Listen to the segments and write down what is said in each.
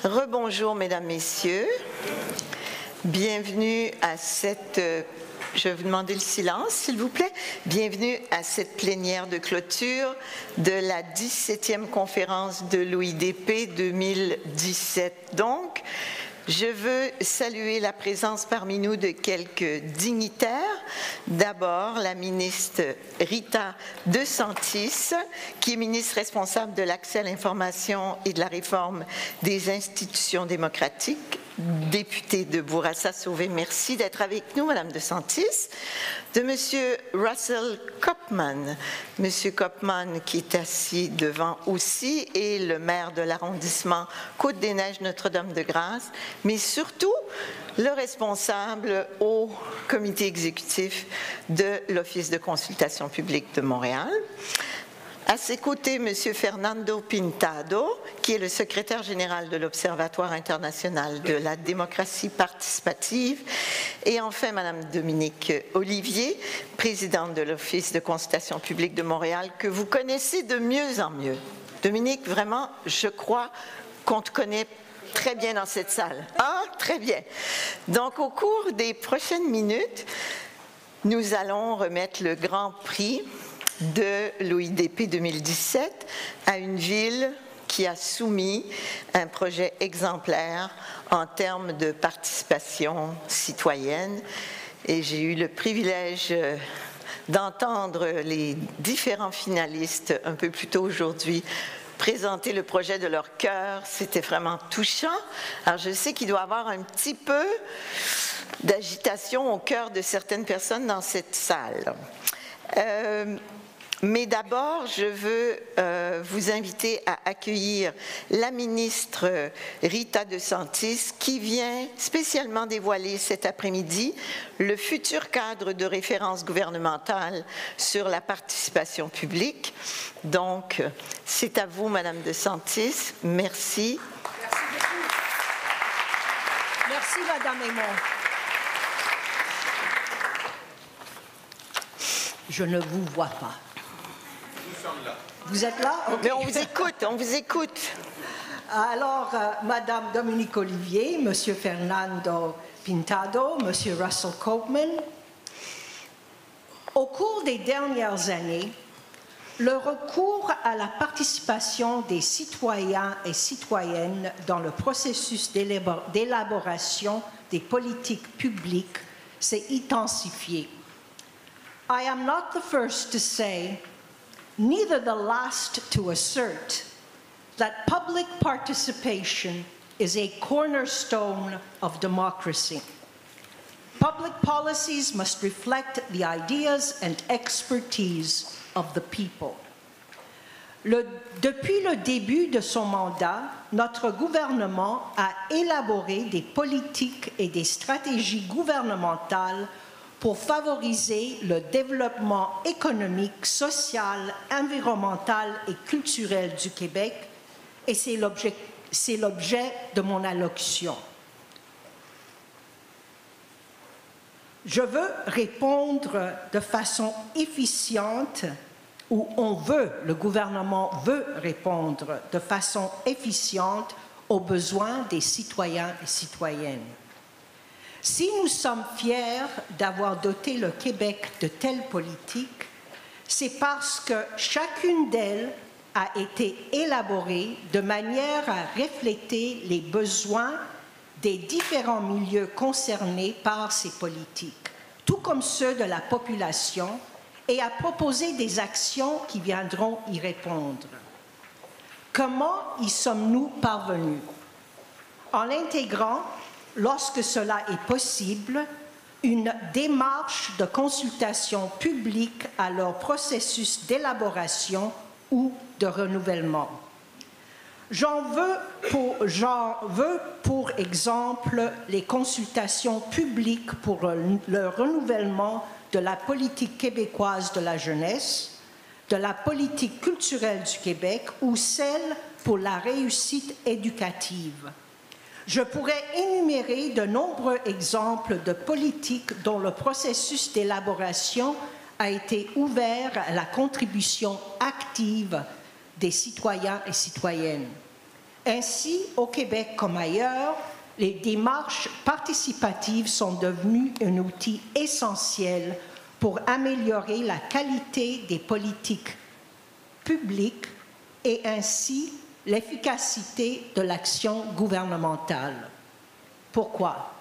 Rebonjour, mesdames, messieurs. Bienvenue à cette... Je vais vous demander le silence, s'il vous plaît. Bienvenue à cette plénière de clôture de la 17e conférence de l'OIDP 2017. Donc, je veux saluer la présence parmi nous de quelques dignitaires. D'abord, la ministre Rita De Santis, qui est ministre responsable de l'accès à l'information et de la réforme des institutions démocratiques. Députée de Bourassa-Sauvé, merci d'être avec nous, Madame De Santis. De Monsieur Russell Kopman. Monsieur Kopman, qui est assis devant aussi, est le maire de l'arrondissement Côte-des-Neiges Notre-Dame-de-Grâce, mais surtout le responsable au comité exécutif de l'Office de consultation publique de Montréal. À ses côtés, M. Fernando Pintado, qui est le secrétaire général de l'Observatoire international de la démocratie participative. Et enfin, Mme Dominique Olivier, présidente de l'Office de consultation publique de Montréal, que vous connaissez de mieux en mieux. Dominique, vraiment, je crois qu'on te connaît très bien dans cette salle. Ah, très bien. Donc, au cours des prochaines minutes, nous allons remettre le grand prix de l'OIDP 2017 à une ville qui a soumis un projet exemplaire en termes de participation citoyenne. Et j'ai eu le privilège d'entendre les différents finalistes un peu plus tôt aujourd'hui présenter le projet de leur cœur. C'était vraiment touchant. Alors, je sais qu'il doit y avoir un petit peu d'agitation au cœur de certaines personnes dans cette salle. Mais d'abord, je veux vous inviter à accueillir la ministre Rita De Santis, qui vient spécialement dévoiler cet après-midi le futur cadre de référence gouvernementale sur la participation publique. Donc, c'est à vous, Madame De Santis. Merci. Merci beaucoup. Merci, Madame Aymon. Je ne vous vois pas. Vous êtes là? Okay. Mais on vous écoute, on vous écoute. Alors, Madame Dominique Olivier, Monsieur Fernando Pintado, Monsieur Russell Kopman, au cours des dernières années, le recours à la participation des citoyens et citoyennes dans le processus d'élaboration des politiques publiques s'est intensifié. I am not the first to say, neither the last to assert, that public participation is a cornerstone of democracy. Public policies must reflect the ideas and expertise of the people. Depuis le début de son mandat, notre gouvernement a élaboré des politiques et des stratégies gouvernementales pour favoriser le développement économique, social, environnemental et culturel du Québec, et c'est l'objet de mon allocution. Je veux répondre de façon efficiente, ou le gouvernement veut répondre de façon efficiente aux besoins des citoyens et citoyennes. Si nous sommes fiers d'avoir doté le Québec de telles politiques, c'est parce que chacune d'elles a été élaborée de manière à refléter les besoins des différents milieux concernés par ces politiques, tout comme ceux de la population, et à proposer des actions qui viendront y répondre. Comment y sommes-nous parvenus? En intégrant, lorsque cela est possible, une démarche de consultation publique à leur processus d'élaboration ou de renouvellement. J'en veux pour exemple les consultations publiques pour le renouvellement de la politique québécoise de la jeunesse, de la politique culturelle du Québec ou celle pour la réussite éducative. Je pourrais énumérer de nombreux exemples de politiques dont le processus d'élaboration a été ouvert à la contribution active des citoyens et citoyennes. Ainsi, au Québec comme ailleurs, les démarches participatives sont devenues un outil essentiel pour améliorer la qualité des politiques publiques et ainsi l'efficacité de l'action gouvernementale. Pourquoi?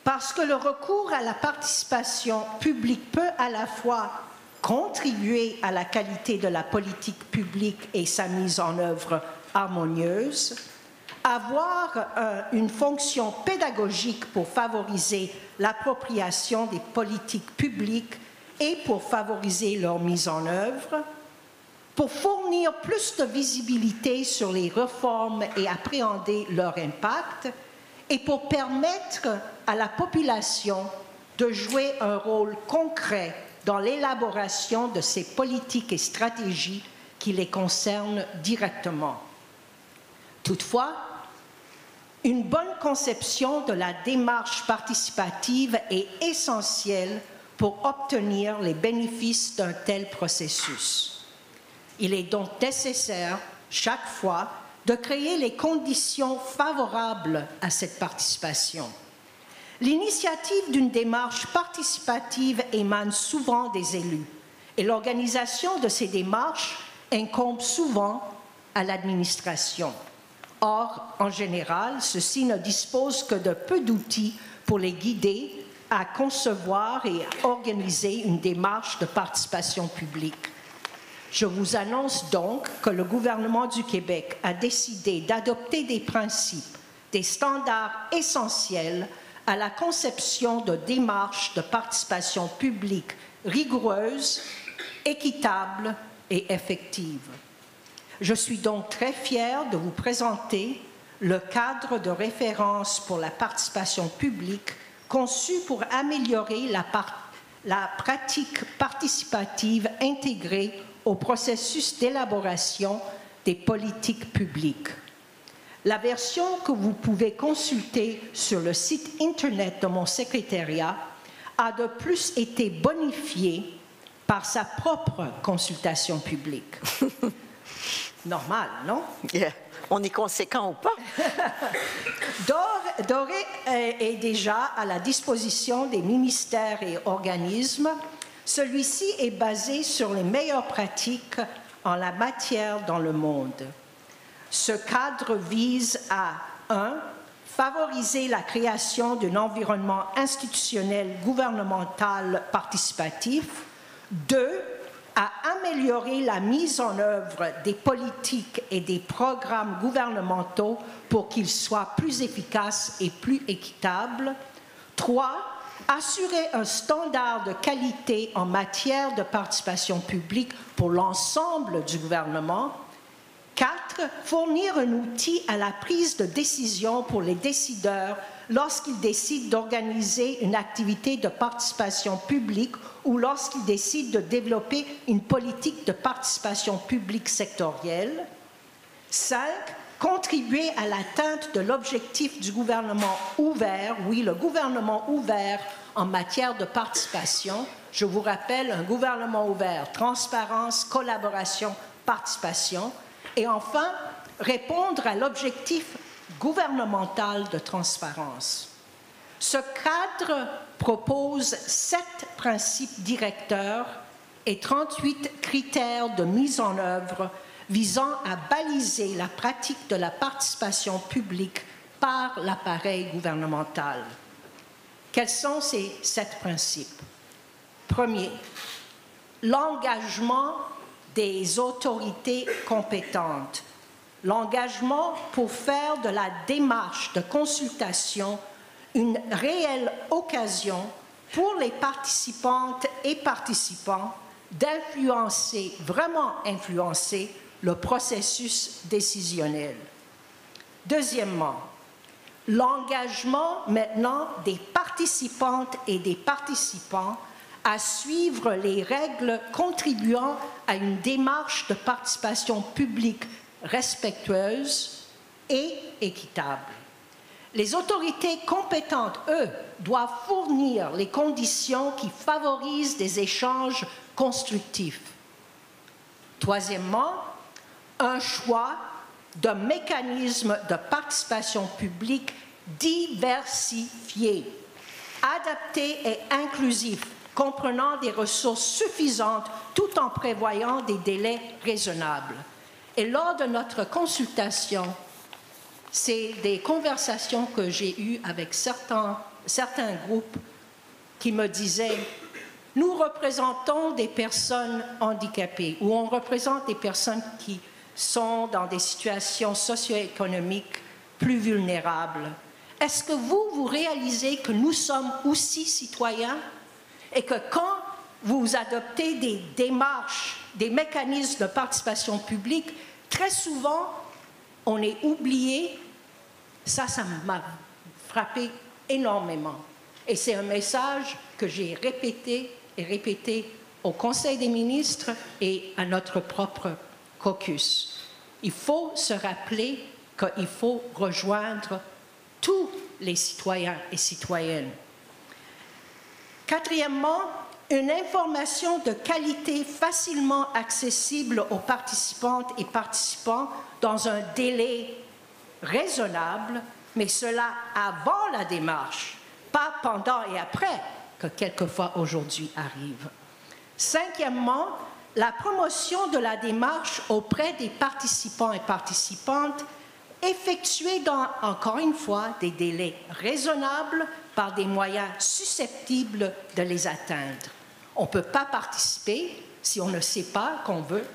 Parce que le recours à la participation publique peut à la fois contribuer à la qualité de la politique publique et sa mise en œuvre harmonieuse, avoir une fonction pédagogique pour favoriser l'appropriation des politiques publiques et pour favoriser leur mise en œuvre, pour fournir plus de visibilité sur les réformes et appréhender leur impact, et pour permettre à la population de jouer un rôle concret dans l'élaboration de ces politiques et stratégies qui les concernent directement. Toutefois, une bonne conception de la démarche participative est essentielle pour obtenir les bénéfices d'un tel processus. Il est donc nécessaire, chaque fois, de créer les conditions favorables à cette participation. L'initiative d'une démarche participative émane souvent des élus et l'organisation de ces démarches incombe souvent à l'administration. Or, en général, ceux-ci ne disposent que de peu d'outils pour les guider à concevoir et à organiser une démarche de participation publique. Je vous annonce donc que le gouvernement du Québec a décidé d'adopter des principes, des standards essentiels à la conception de démarches de participation publique rigoureuses, équitables et effectives. Je suis donc très fière de vous présenter le cadre de référence pour la participation publique conçu pour améliorer la pratique participative intégrée au processus d'élaboration des politiques publiques. La version que vous pouvez consulter sur le site Internet de mon secrétariat a de plus été bonifiée par sa propre consultation publique. Normal, non? Yeah. On est conséquent ou pas? Doré est déjà à la disposition des ministères et organismes. Celui-ci est basé sur les meilleures pratiques en la matière dans le monde. Ce cadre vise à 1. Favoriser la création d'un environnement institutionnel gouvernemental participatif. 2. À améliorer la mise en œuvre des politiques et des programmes gouvernementaux pour qu'ils soient plus efficaces et plus équitables. 3. Assurer un standard de qualité en matière de participation publique pour l'ensemble du gouvernement. 4. Fournir un outil à la prise de décision pour les décideurs lorsqu'ils décident d'organiser une activité de participation publique ou lorsqu'ils décident de développer une politique de participation publique sectorielle. 5. Contribuer à l'atteinte de l'objectif du gouvernement ouvert, oui, le gouvernement ouvert en matière de participation. Je vous rappelle, un gouvernement ouvert, transparence, collaboration, participation. Et enfin, répondre à l'objectif gouvernemental de transparence. Ce cadre propose 7 principes directeurs et 38 critères de mise en œuvre visant à baliser la pratique de la participation publique par l'appareil gouvernemental. Quels sont ces 7 principes? Premier, l'engagement des autorités compétentes. L'engagement pour faire de la démarche de consultation une réelle occasion pour les participantes et participants d'influencer, vraiment influencer, le processus décisionnel. Deuxièmement, l'engagement maintenant des participantes et des participants à suivre les règles contribuant à une démarche de participation publique respectueuse et équitable. Les autorités compétentes, eux, doivent fournir les conditions qui favorisent des échanges constructifs. Troisièmement, un choix de mécanismes de participation publique diversifiés, adaptés et inclusifs, comprenant des ressources suffisantes tout en prévoyant des délais raisonnables. Et lors de notre consultation, c'est des conversations que j'ai eues avec certains groupes qui me disaient « Nous représentons des personnes handicapées ou on représente des personnes qui sont dans des situations socio-économiques plus vulnérables. Est-ce que vous réalisez que nous sommes aussi citoyens et que quand vous adoptez des démarches, des mécanismes de participation publique, très souvent, on est oublié. Ça m'a frappé énormément. Et c'est un message que j'ai répété et répété au Conseil des ministres et à notre propre caucus. Il faut se rappeler qu'il faut rejoindre tous les citoyens et citoyennes. Quatrièmement, une information de qualité facilement accessible aux participantes et participants dans un délai raisonnable, mais cela avant la démarche, pas pendant et après, que quelquefois aujourd'hui arrive. Cinquièmement, la promotion de la démarche auprès des participants et participantes effectuée dans, encore une fois, des délais raisonnables par des moyens susceptibles de les atteindre. On ne peut pas participer si on ne sait pas qu'on veut,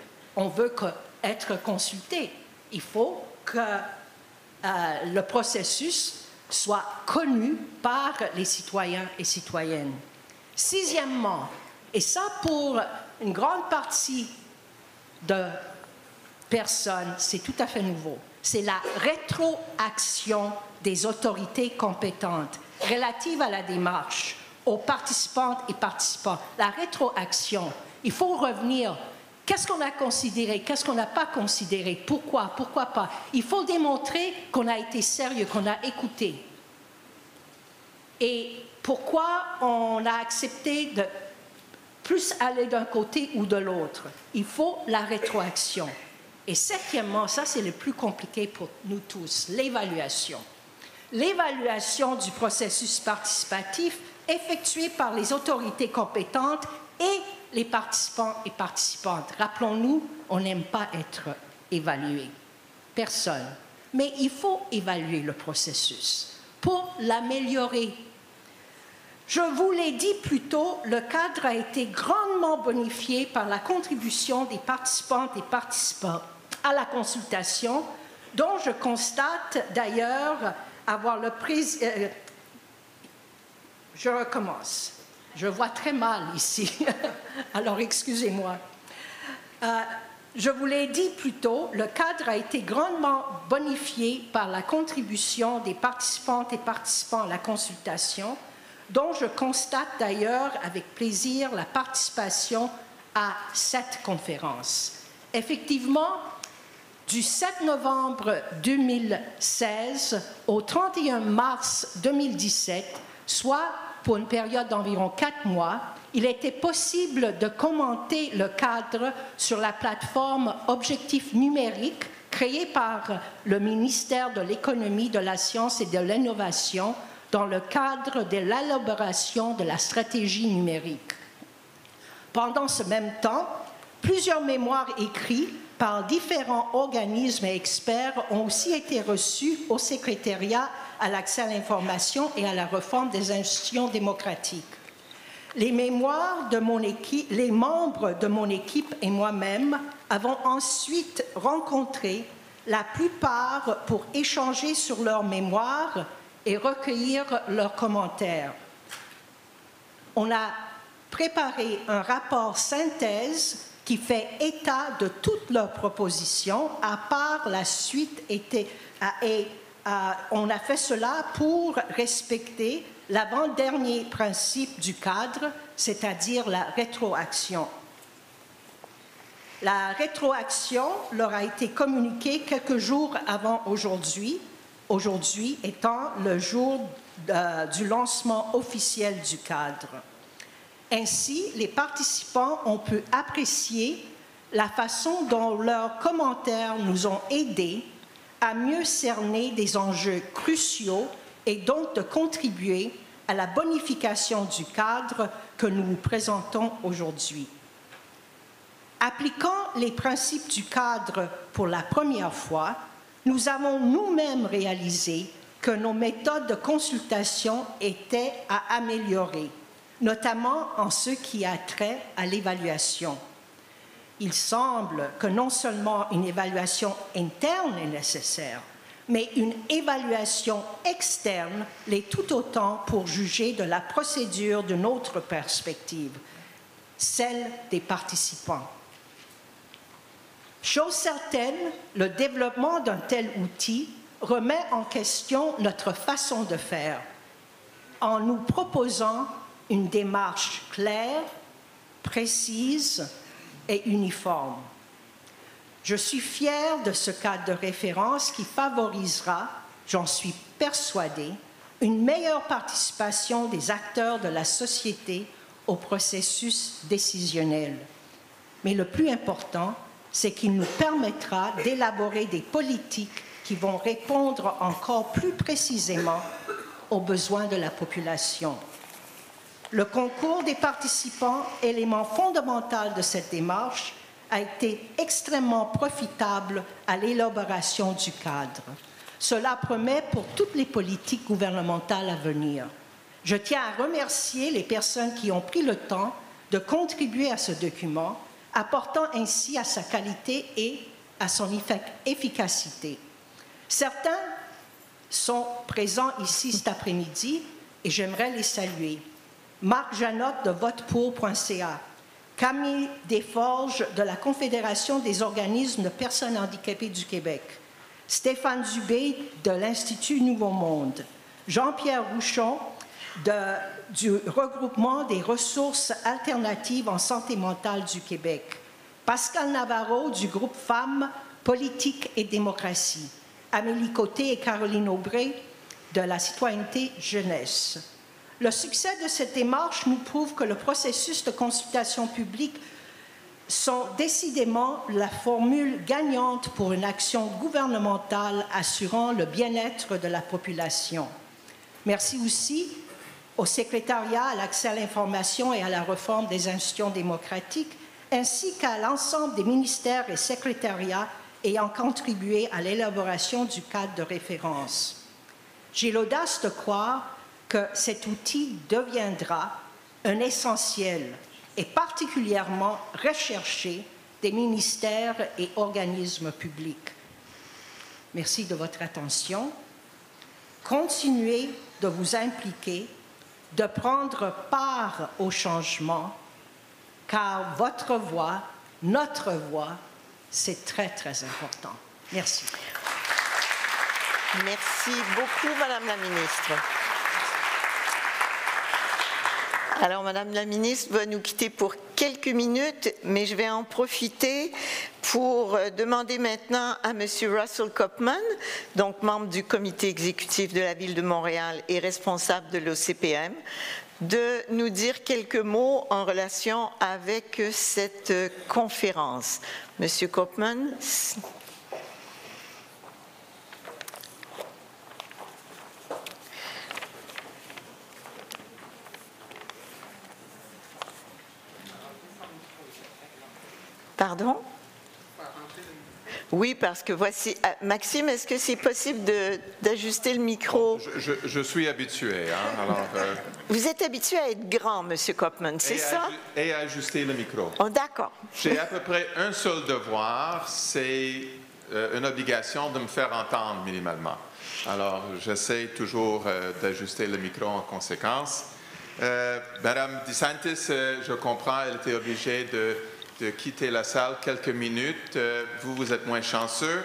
être consulté. Il faut que le processus soit connu par les citoyens et citoyennes. Sixièmement, et ça pour une grande partie de personnes, c'est tout à fait nouveau, c'est la rétroaction des autorités compétentes relative à la démarche, aux participantes et participants. La rétroaction, il faut revenir. Qu'est-ce qu'on a considéré? Qu'est-ce qu'on n'a pas considéré? Pourquoi? Pourquoi pas? Il faut démontrer qu'on a été sérieux, qu'on a écouté. Et pourquoi on a accepté de plus aller d'un côté ou de l'autre? Il faut la rétroaction. Et septièmement, ça c'est le plus compliqué pour nous tous, l'évaluation. L'évaluation du processus participatif effectué par les autorités compétentes et les participants et participantes. Rappelons-nous, on n'aime pas être évalué. Personne. Mais il faut évaluer le processus pour l'améliorer. Je vous l'ai dit plus tôt, le cadre a été grandement bonifié par la contribution des participantes et participants à la consultation, dont je constate d'ailleurs avoir le président... Je recommence. Je vois très mal ici, alors excusez-moi. Je vous l'ai dit plus tôt, le cadre a été grandement bonifié par la contribution des participantes et participants à la consultation, dont je constate d'ailleurs avec plaisir la participation à cette conférence. Effectivement, du 7 novembre 2016 au 31 mars 2017, soit pour une période d'environ 4 mois, il était possible de commenter le cadre sur la plateforme Objectifs numériques créée par le ministère de l'Économie, de la Science et de l'Innovation dans le cadre de l'élaboration de la stratégie numérique. Pendant ce même temps, plusieurs mémoires écrits par différents organismes et experts ont aussi été reçus au secrétariat à l'accès à l'information et à la réforme des institutions démocratiques. Les mémoires de mon équipe, les membres de mon équipe et moi-même avons ensuite rencontré la plupart pour échanger sur leurs mémoires et recueillir leurs commentaires. On a préparé un rapport synthèse qui fait état de toutes leurs propositions, à part la suite on a fait cela pour respecter l'avant-dernier principe du cadre, c'est-à-dire la rétroaction. La rétroaction leur a été communiquée quelques jours avant aujourd'hui étant le jour du lancement officiel du cadre. Ainsi, les participants ont pu apprécier la façon dont leurs commentaires nous ont aidés à mieux cerner des enjeux cruciaux et donc de contribuer à la bonification du cadre que nous vous présentons aujourd'hui. Appliquant les principes du cadre pour la première fois, nous avons nous-mêmes réalisé que nos méthodes de consultation étaient à améliorer, notamment en ce qui a trait à l'évaluation. Il semble que non seulement une évaluation interne est nécessaire, mais une évaluation externe l'est tout autant pour juger de la procédure d'une autre perspective, celle des participants. Chose certaine, le développement d'un tel outil remet en question notre façon de faire en nous proposant une démarche claire, précise et uniforme. Je suis fière de ce cadre de référence qui favorisera, j'en suis persuadée, une meilleure participation des acteurs de la société au processus décisionnel. Mais le plus important, c'est qu'il nous permettra d'élaborer des politiques qui vont répondre encore plus précisément aux besoins de la population. Le concours des participants, élément fondamental de cette démarche, a été extrêmement profitable à l'élaboration du cadre. Cela promet pour toutes les politiques gouvernementales à venir. Je tiens à remercier les personnes qui ont pris le temps de contribuer à ce document, apportant ainsi à sa qualité et à son efficacité. Certains sont présents ici cet après-midi et j'aimerais les saluer. Marc Janotte de votepour.ca, Camille Desforges de la Confédération des organismes de personnes handicapées du Québec, Stéphane Dubé de l'Institut Nouveau Monde, Jean-Pierre Rouchon du regroupement des ressources alternatives en santé mentale du Québec, Pascal Navarro du groupe Femmes, Politique et Démocratie, Amélie Côté et Caroline Aubray de la Citoyenneté Jeunesse. Le succès de cette démarche nous prouve que le processus de consultation publique sont décidément la formule gagnante pour une action gouvernementale assurant le bien-être de la population. Merci aussi au secrétariat à l'accès à l'information et à la réforme des institutions démocratiques, ainsi qu'à l'ensemble des ministères et secrétariats ayant contribué à l'élaboration du cadre de référence. J'ai l'audace de croire que cet outil deviendra un essentiel et particulièrement recherché des ministères et organismes publics. Merci de votre attention. Continuez de vous impliquer, de prendre part au changement, car votre voix, notre voix, c'est très, très important. Merci. Merci beaucoup, Madame la ministre. Alors, Madame la ministre va nous quitter pour quelques minutes, mais je vais en profiter pour demander maintenant à Monsieur Russell Kopman, donc membre du comité exécutif de la Ville de Montréal et responsable de l'OCPM, de nous dire quelques mots en relation avec cette conférence. Monsieur Kopman. Pardon? Oui, parce que voici... Maxime, est-ce que c'est possible d'ajuster le micro? Je suis habitué. Hein, alors, Vous êtes habitué à être grand, Monsieur Kopman, c'est ça? Et à ajuster le micro. Oh, d'accord. J'ai à peu près un seul devoir, c'est une obligation de me faire entendre minimalement. Alors, j'essaie toujours d'ajuster le micro en conséquence. Madame DeSantis, je comprends, elle était obligée de quitter la salle quelques minutes. Vous êtes moins chanceux.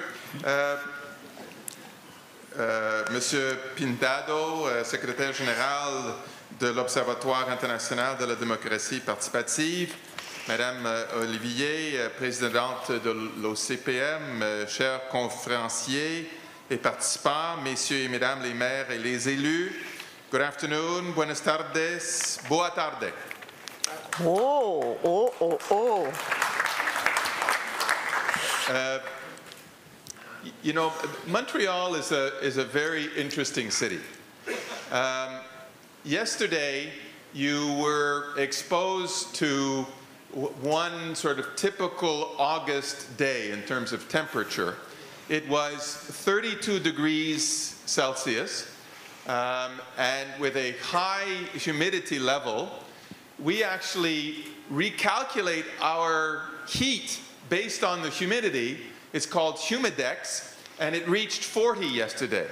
Monsieur Pintado, secrétaire général de l'Observatoire international de la démocratie participative, Madame Olivier, présidente de l'OCPM, chers conférenciers et participants, messieurs et mesdames les maires et les élus, good afternoon, buenas tardes, boa tarde. Oh, oh, oh, oh. you know, Montreal is a very interesting city. Yesterday, you were exposed to one sort of typical August day in terms of temperature. It was 32 degrees Celsius, and with a high humidity level. We actually recalculate our heat based on the humidity. It's called Humidex, and it reached 40 yesterday.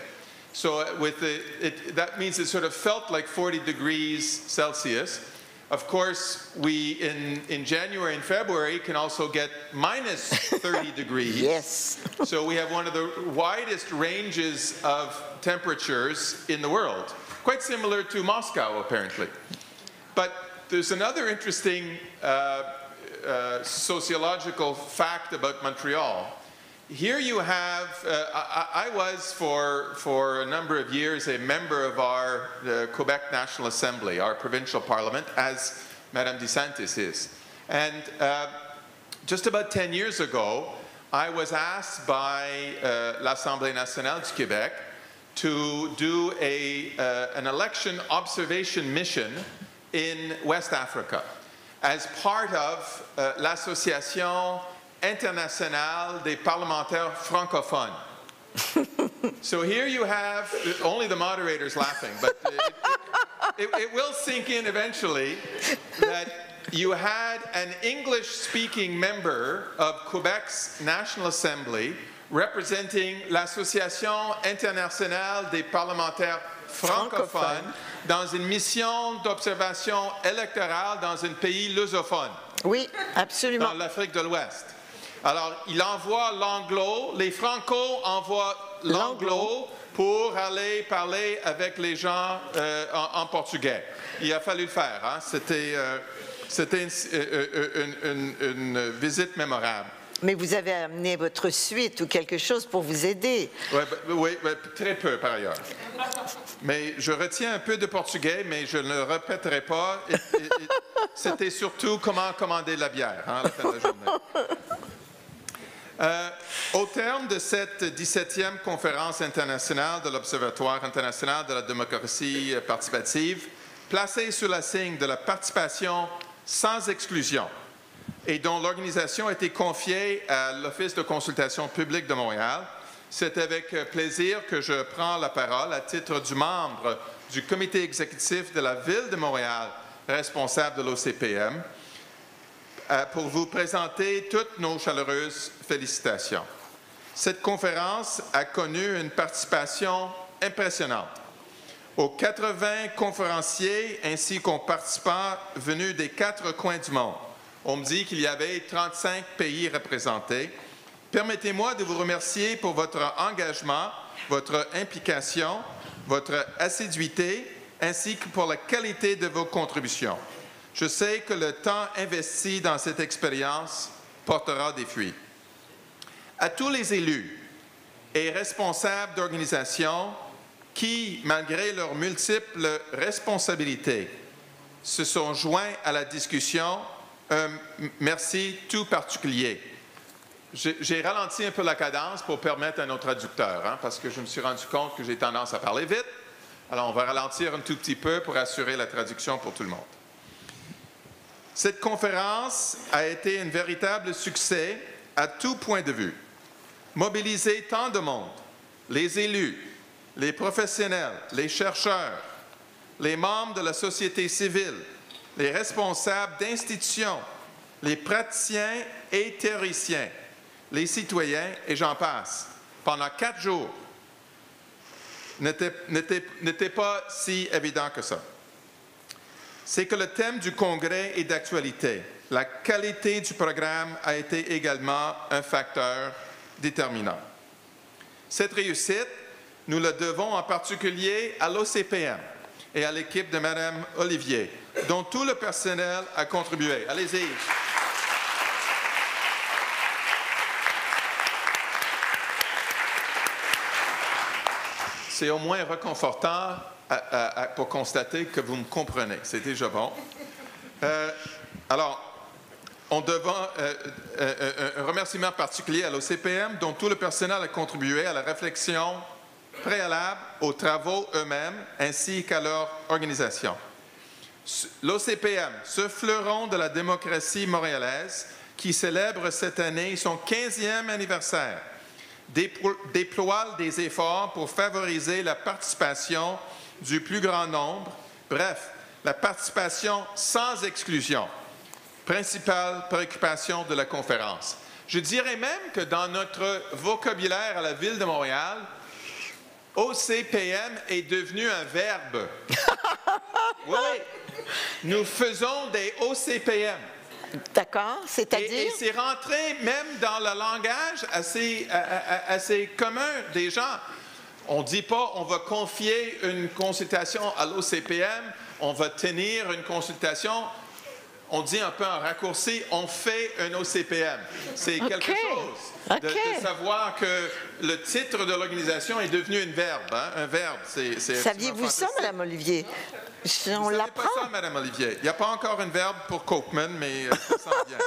So that means it sort of felt like 40 degrees Celsius. Of course, we in January and February can also get minus 30 degrees. Yes. So we have one of the widest ranges of temperatures in the world, quite similar to Moscow, apparently. But there's another interesting sociological fact about Montreal. Here you have, I was for a number of years a member of our Quebec National Assembly, our provincial parliament, as Madame DeSantis is. And just about 10 years ago, I was asked by l'Assemblée nationale du Québec to do an election observation mission in West Africa as part of l'Association internationale des parlementaires francophones. So here you have, only the moderator's laughing, but it will sink in eventually that you had an English-speaking member of Quebec's National Assembly representing l'Association internationale des parlementaires francophones dans une mission d'observation électorale dans un pays lusophone. Oui, absolument. Dans l'Afrique de l'Ouest. Alors, il envoie l'anglo, les Franco envoient l'anglo pour aller parler avec les gens en portugais. Il a fallu le faire, hein? C'était une visite mémorable. Mais vous avez amené votre suite ou quelque chose pour vous aider. Oui, très peu par ailleurs. Mais je retiens un peu de portugais, mais je ne le répéterai pas. C'était surtout comment commander la bière, hein, à la fin de la journée. Au terme de cette 17e conférence internationale de l'Observatoire international de la démocratie participative, placée sous le signe de la participation sans exclusion, et dont l'organisation a été confiée à l'Office de consultation publique de Montréal, c'est avec plaisir que je prends la parole à titre du membre du comité exécutif de la Ville de Montréal, responsable de l'OCPM, pour vous présenter toutes nos chaleureuses félicitations. Cette conférence a connu une participation impressionnante. Aux 80 conférenciers ainsi qu'aux participants venus des 4 coins du monde. On me dit qu'il y avait 35 pays représentés. Permettez-moi de vous remercier pour votre engagement, votre implication, votre assiduité, ainsi que pour la qualité de vos contributions. Je sais que le temps investi dans cette expérience portera des fruits. À tous les élus et responsables d'organisations qui, malgré leurs multiples responsabilités, se sont joints à la discussion, un merci tout particulier. J'ai ralenti un peu la cadence pour permettre à nos traducteurs, hein, parce que je me suis rendu compte que j'ai tendance à parler vite. Alors, on va ralentir un tout petit peu pour assurer la traduction pour tout le monde. Cette conférence a été un véritable succès à tout point de vue. Mobiliser tant de monde, les élus, les professionnels, les chercheurs, les membres de la société civile, les responsables d'institutions, les praticiens et théoriciens, les citoyens, et j'en passe, pendant 4 jours, n'était pas si évident que ça. C'est que le thème du congrès est d'actualité. La qualité du programme a été également un facteur déterminant. Cette réussite, nous la devons en particulier à l'OCPM et à l'équipe de Mme Olivier, dont tout le personnel a contribué. Allez-y. C'est au moins réconfortant pour constater que vous me comprenez. C'est déjà bon. Alors, un remerciement particulier à l'OCPM, dont tout le personnel a contribué à la réflexion préalable aux travaux eux-mêmes, ainsi qu'à leur organisation. L'OCPM, ce fleuron de la démocratie montréalaise, qui célèbre cette année son 15e anniversaire, déploie des efforts pour favoriser la participation du plus grand nombre, bref, la participation sans exclusion, principale préoccupation de la conférence. Je dirais même que dans notre vocabulaire à la Ville de Montréal, OCPM est devenu un verbe. Oui, nous faisons des OCPM. D'accord, c'est-à-dire? Et c'est rentré même dans le langage assez commun des gens. On ne dit pas on va confier une consultation à l'OCPM, on va tenir une consultation. On dit un peu en raccourci, on fait un OCPM. C'est quelque chose de savoir que le titre de l'organisation est devenu un verbe. Hein? Un verbe, c'est saviez-vous ça, Mme Olivier? On l'apprend. Pas ça, Mme Olivier. Il n'y a pas encore un verbe pour Copeman, mais ça s'en vient.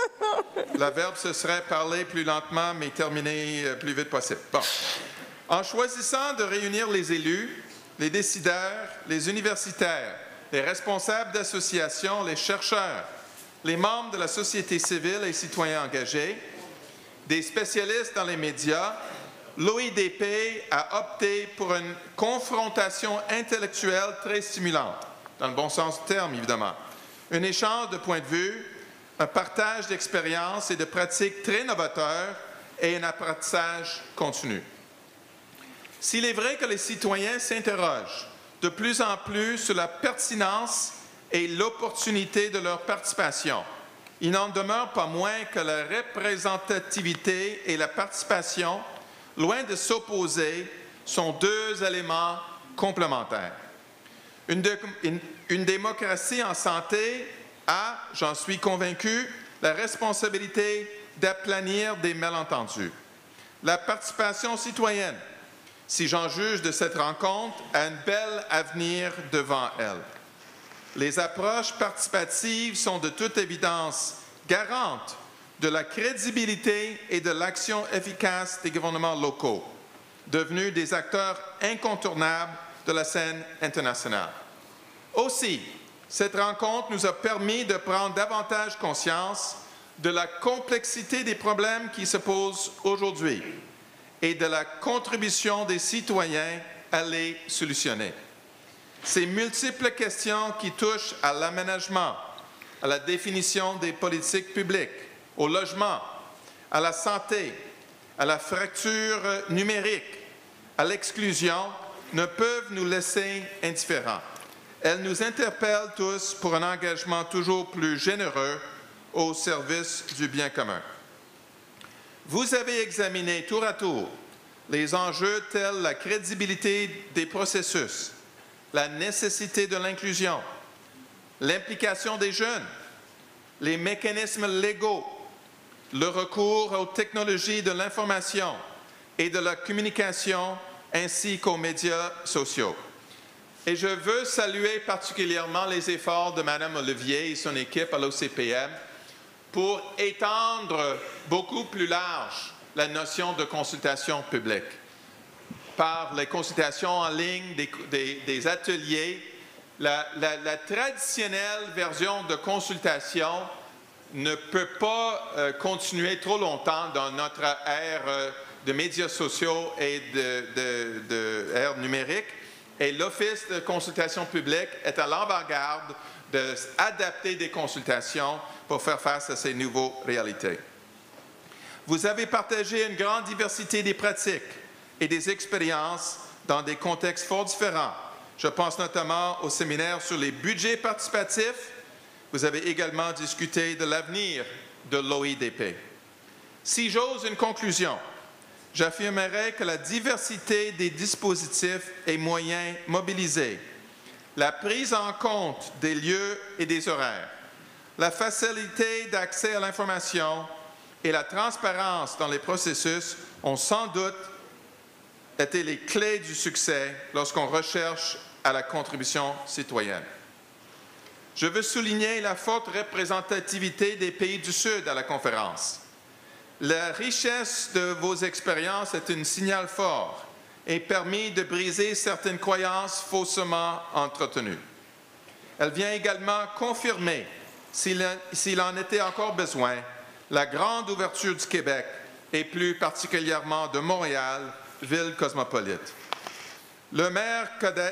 Le verbe, ce serait parler plus lentement, mais terminer plus vite possible. Bon. En choisissant de réunir les élus, les décideurs, les universitaires, les responsables d'associations, les chercheurs, les membres de la société civile et citoyens engagés, des spécialistes dans les médias, l'OIDP a opté pour une confrontation intellectuelle très stimulante, dans le bon sens du terme, évidemment. Un échange de points de vue, un partage d'expériences et de pratiques très novateurs et un apprentissage continu. S'il est vrai que les citoyens s'interrogent de plus en plus sur la pertinence et l'opportunité de leur participation, il n'en demeure pas moins que la représentativité et la participation, loin de s'opposer, sont deux éléments complémentaires. Une démocratie en santé a, j'en suis convaincu, la responsabilité d'aplanir des malentendus. La participation citoyenne, si j'en juge de cette rencontre, a un bel avenir devant elle. Les approches participatives sont de toute évidence garantes de la crédibilité et de l'action efficace des gouvernements locaux, devenus des acteurs incontournables de la scène internationale. Aussi, cette rencontre nous a permis de prendre davantage conscience de la complexité des problèmes qui se posent aujourd'hui et de la contribution des citoyens à les solutionner. Ces multiples questions qui touchent à l'aménagement, à la définition des politiques publiques, au logement, à la santé, à la fracture numérique, à l'exclusion, ne peuvent nous laisser indifférents. Elles nous interpellent tous pour un engagement toujours plus généreux au service du bien commun. Vous avez examiné tour à tour les enjeux tels la crédibilité des processus, la nécessité de l'inclusion, l'implication des jeunes, les mécanismes légaux, le recours aux technologies de l'information et de la communication ainsi qu'aux médias sociaux. Et je veux saluer particulièrement les efforts de Mme Olivier et son équipe à l'OCPM pour étendre beaucoup plus large la notion de consultation publique. Par les consultations en ligne, des ateliers, la traditionnelle version de consultation ne peut pas continuer trop longtemps dans notre ère de médias sociaux et d'ère numérique. Et l'Office de consultation publique est à l'avant-garde d'adapter des consultations pour faire face à ces nouvelles réalités. Vous avez partagé une grande diversité des pratiques et des expériences dans des contextes fort différents. Je pense notamment au séminaire sur les budgets participatifs. Vous avez également discuté de l'avenir de l'OIDP. Si j'ose une conclusion, j'affirmerai que la diversité des dispositifs et moyens mobilisés, la prise en compte des lieux et des horaires, la facilité d'accès à l'information et la transparence dans les processus ont sans doute été les clés du succès lorsqu'on recherche à la contribution citoyenne. je veux souligner la forte représentativité des pays du Sud à la conférence. La richesse de vos expériences est un signal fort et permet de briser certaines croyances faussement entretenues. Elle vient également confirmer, s'il en était encore besoin, la grande ouverture du Québec et plus particulièrement de Montréal, ville cosmopolite. Le maire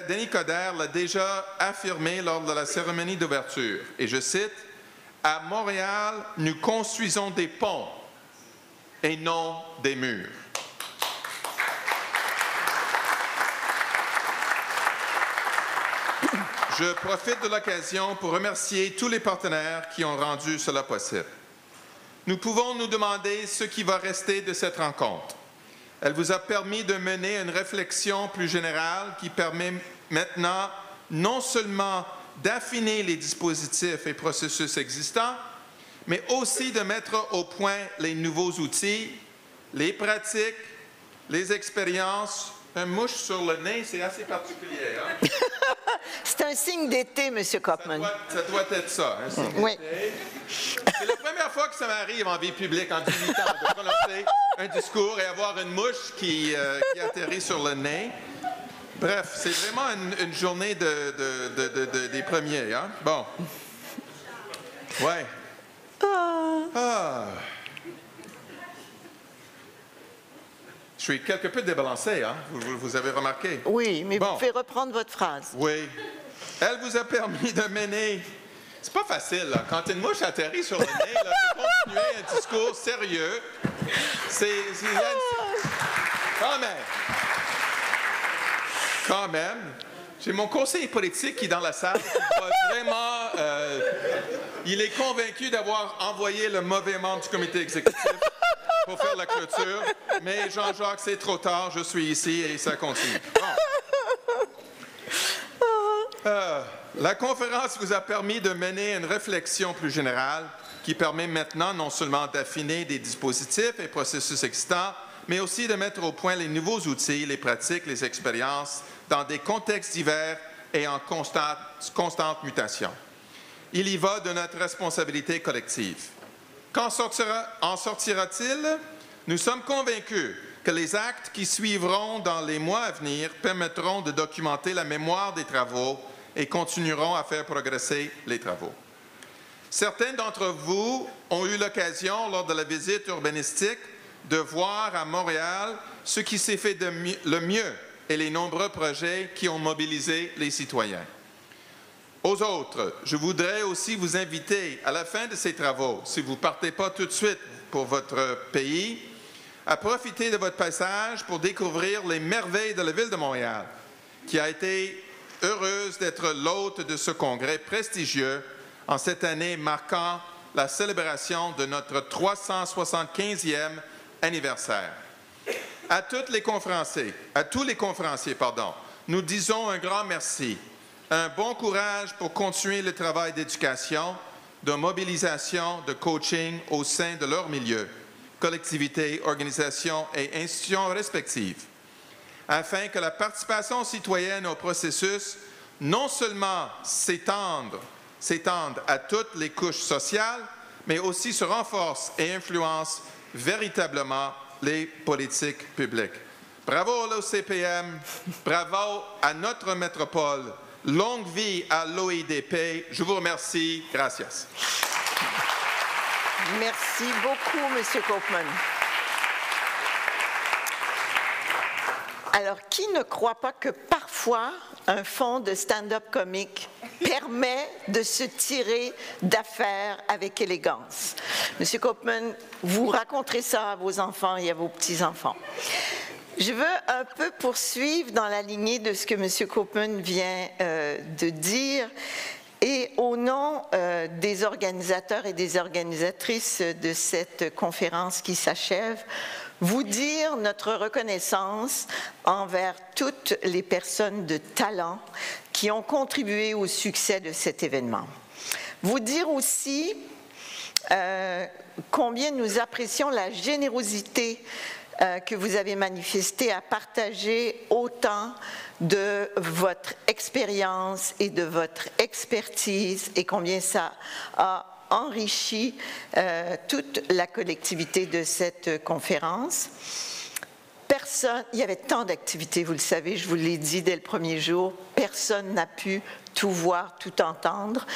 Denis Coderre l'a déjà affirmé lors de la cérémonie d'ouverture, et je cite, « À Montréal, nous construisons des ponts et non des murs. » Je profite de l'occasion pour remercier tous les partenaires qui ont rendu cela possible. Nous pouvons nous demander ce qui va rester de cette rencontre. Elle vous a permis de mener une réflexion plus générale qui permet maintenant non seulement d'affiner les dispositifs et processus existants, mais aussi de mettre au point les nouveaux outils, les pratiques, les expériences. Un mouche sur le nez, c'est assez particulier. Hein? C'est un signe d'été, M. Kopman. Ça doit être ça, un signe oui. d'été. C'est la première fois que ça m'arrive en vie publique, en 18 ans, de prononcer un discours et avoir une mouche qui atterrit sur le nez. Bref, c'est vraiment une journée des premiers. Hein? Bon. Ouais. Ah. Je suis quelque peu débalancé, hein? Vous avez remarqué? Oui, mais bon. Vous pouvez reprendre votre phrase. Oui. Elle vous a permis de mener... C'est pas facile, là. Quand une mouche atterrit sur le nez, là, de continuer un discours sérieux. Quand même. J'ai mon conseiller politique qui est dans la salle, qui doit vraiment... il est convaincu d'avoir envoyé le mauvais membre du comité exécutif pour faire la clôture. Mais Jean-Jacques, c'est trop tard, je suis ici et ça continue. Bon. La conférence vous a permis de mener une réflexion plus générale qui permet maintenant non seulement d'affiner des dispositifs et processus existants, mais aussi de mettre au point les nouveaux outils, les pratiques, les expériences dans des contextes divers et en constante mutation. Il y va de notre responsabilité collective. Qu'en sortira-t-il? Nous sommes convaincus que les actes qui suivront dans les mois à venir permettront de documenter la mémoire des travaux et continueront à faire progresser les travaux. Certains d'entre vous ont eu l'occasion, lors de la visite urbanistique, de voir à Montréal ce qui s'est fait le mieux et les nombreux projets qui ont mobilisé les citoyens. Aux autres, je voudrais aussi vous inviter, à la fin de ces travaux, si vous ne partez pas tout de suite pour votre pays, à profiter de votre passage pour découvrir les merveilles de la Ville de Montréal, qui a été heureuse d'être l'hôte de ce congrès prestigieux en cette année marquant la célébration de notre 375e anniversaire. À tous les conférenciers, nous disons un grand merci, un bon courage pour continuer le travail d'éducation, de mobilisation, de coaching au sein de leur milieu, collectivités, organisations et institutions respectives, afin que la participation citoyenne au processus non seulement s'étende à toutes les couches sociales, mais aussi se renforce et influence véritablement les politiques publiques. Bravo à l'OCPM, bravo à notre métropole, longue vie à l'OIDP. Je vous remercie. Gracias. Merci beaucoup, M. Kopman. Alors, qui ne croit pas que parfois, un fond de stand-up comique permet de se tirer d'affaire avec élégance? M. Kopman, vous raconterez ça à vos enfants et à vos petits-enfants. Je veux un peu poursuivre dans la lignée de ce que M. Kopman vient de dire et au nom des organisateurs et des organisatrices de cette conférence qui s'achève, vous dire notre reconnaissance envers toutes les personnes de talent qui ont contribué au succès de cet événement. Vous dire aussi combien nous apprécions la générosité que vous avez manifesté à partager autant de votre expérience et de votre expertise et combien ça a enrichi toute la collectivité de cette conférence. Il y avait tant d'activités, vous le savez, je vous l'ai dit dès le premier jour, personne n'a pu tout voir, tout entendre.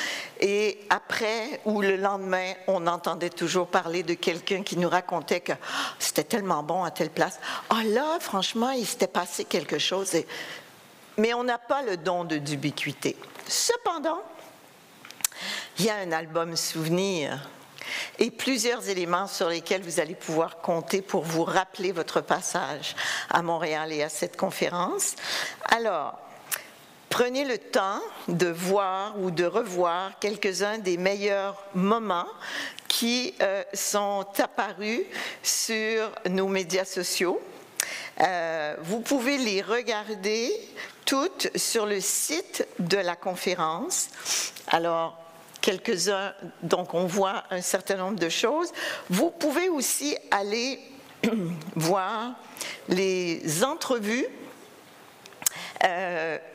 Et après ou le lendemain, on entendait toujours parler de quelqu'un qui nous racontait que c'était tellement bon à telle place. Ah là, franchement, il s'était passé quelque chose. Mais on n'a pas le don d'ubiquité. Cependant, il y a un album souvenir et plusieurs éléments sur lesquels vous allez pouvoir compter pour vous rappeler votre passage à Montréal et à cette conférence. Alors, prenez le temps de voir ou de revoir quelques-uns des meilleurs moments qui sont apparus sur nos médias sociaux. Vous pouvez les regarder toutes sur le site de la conférence. Alors, quelques-uns, donc on voit un certain nombre de choses. Vous pouvez aussi aller voir les entrevues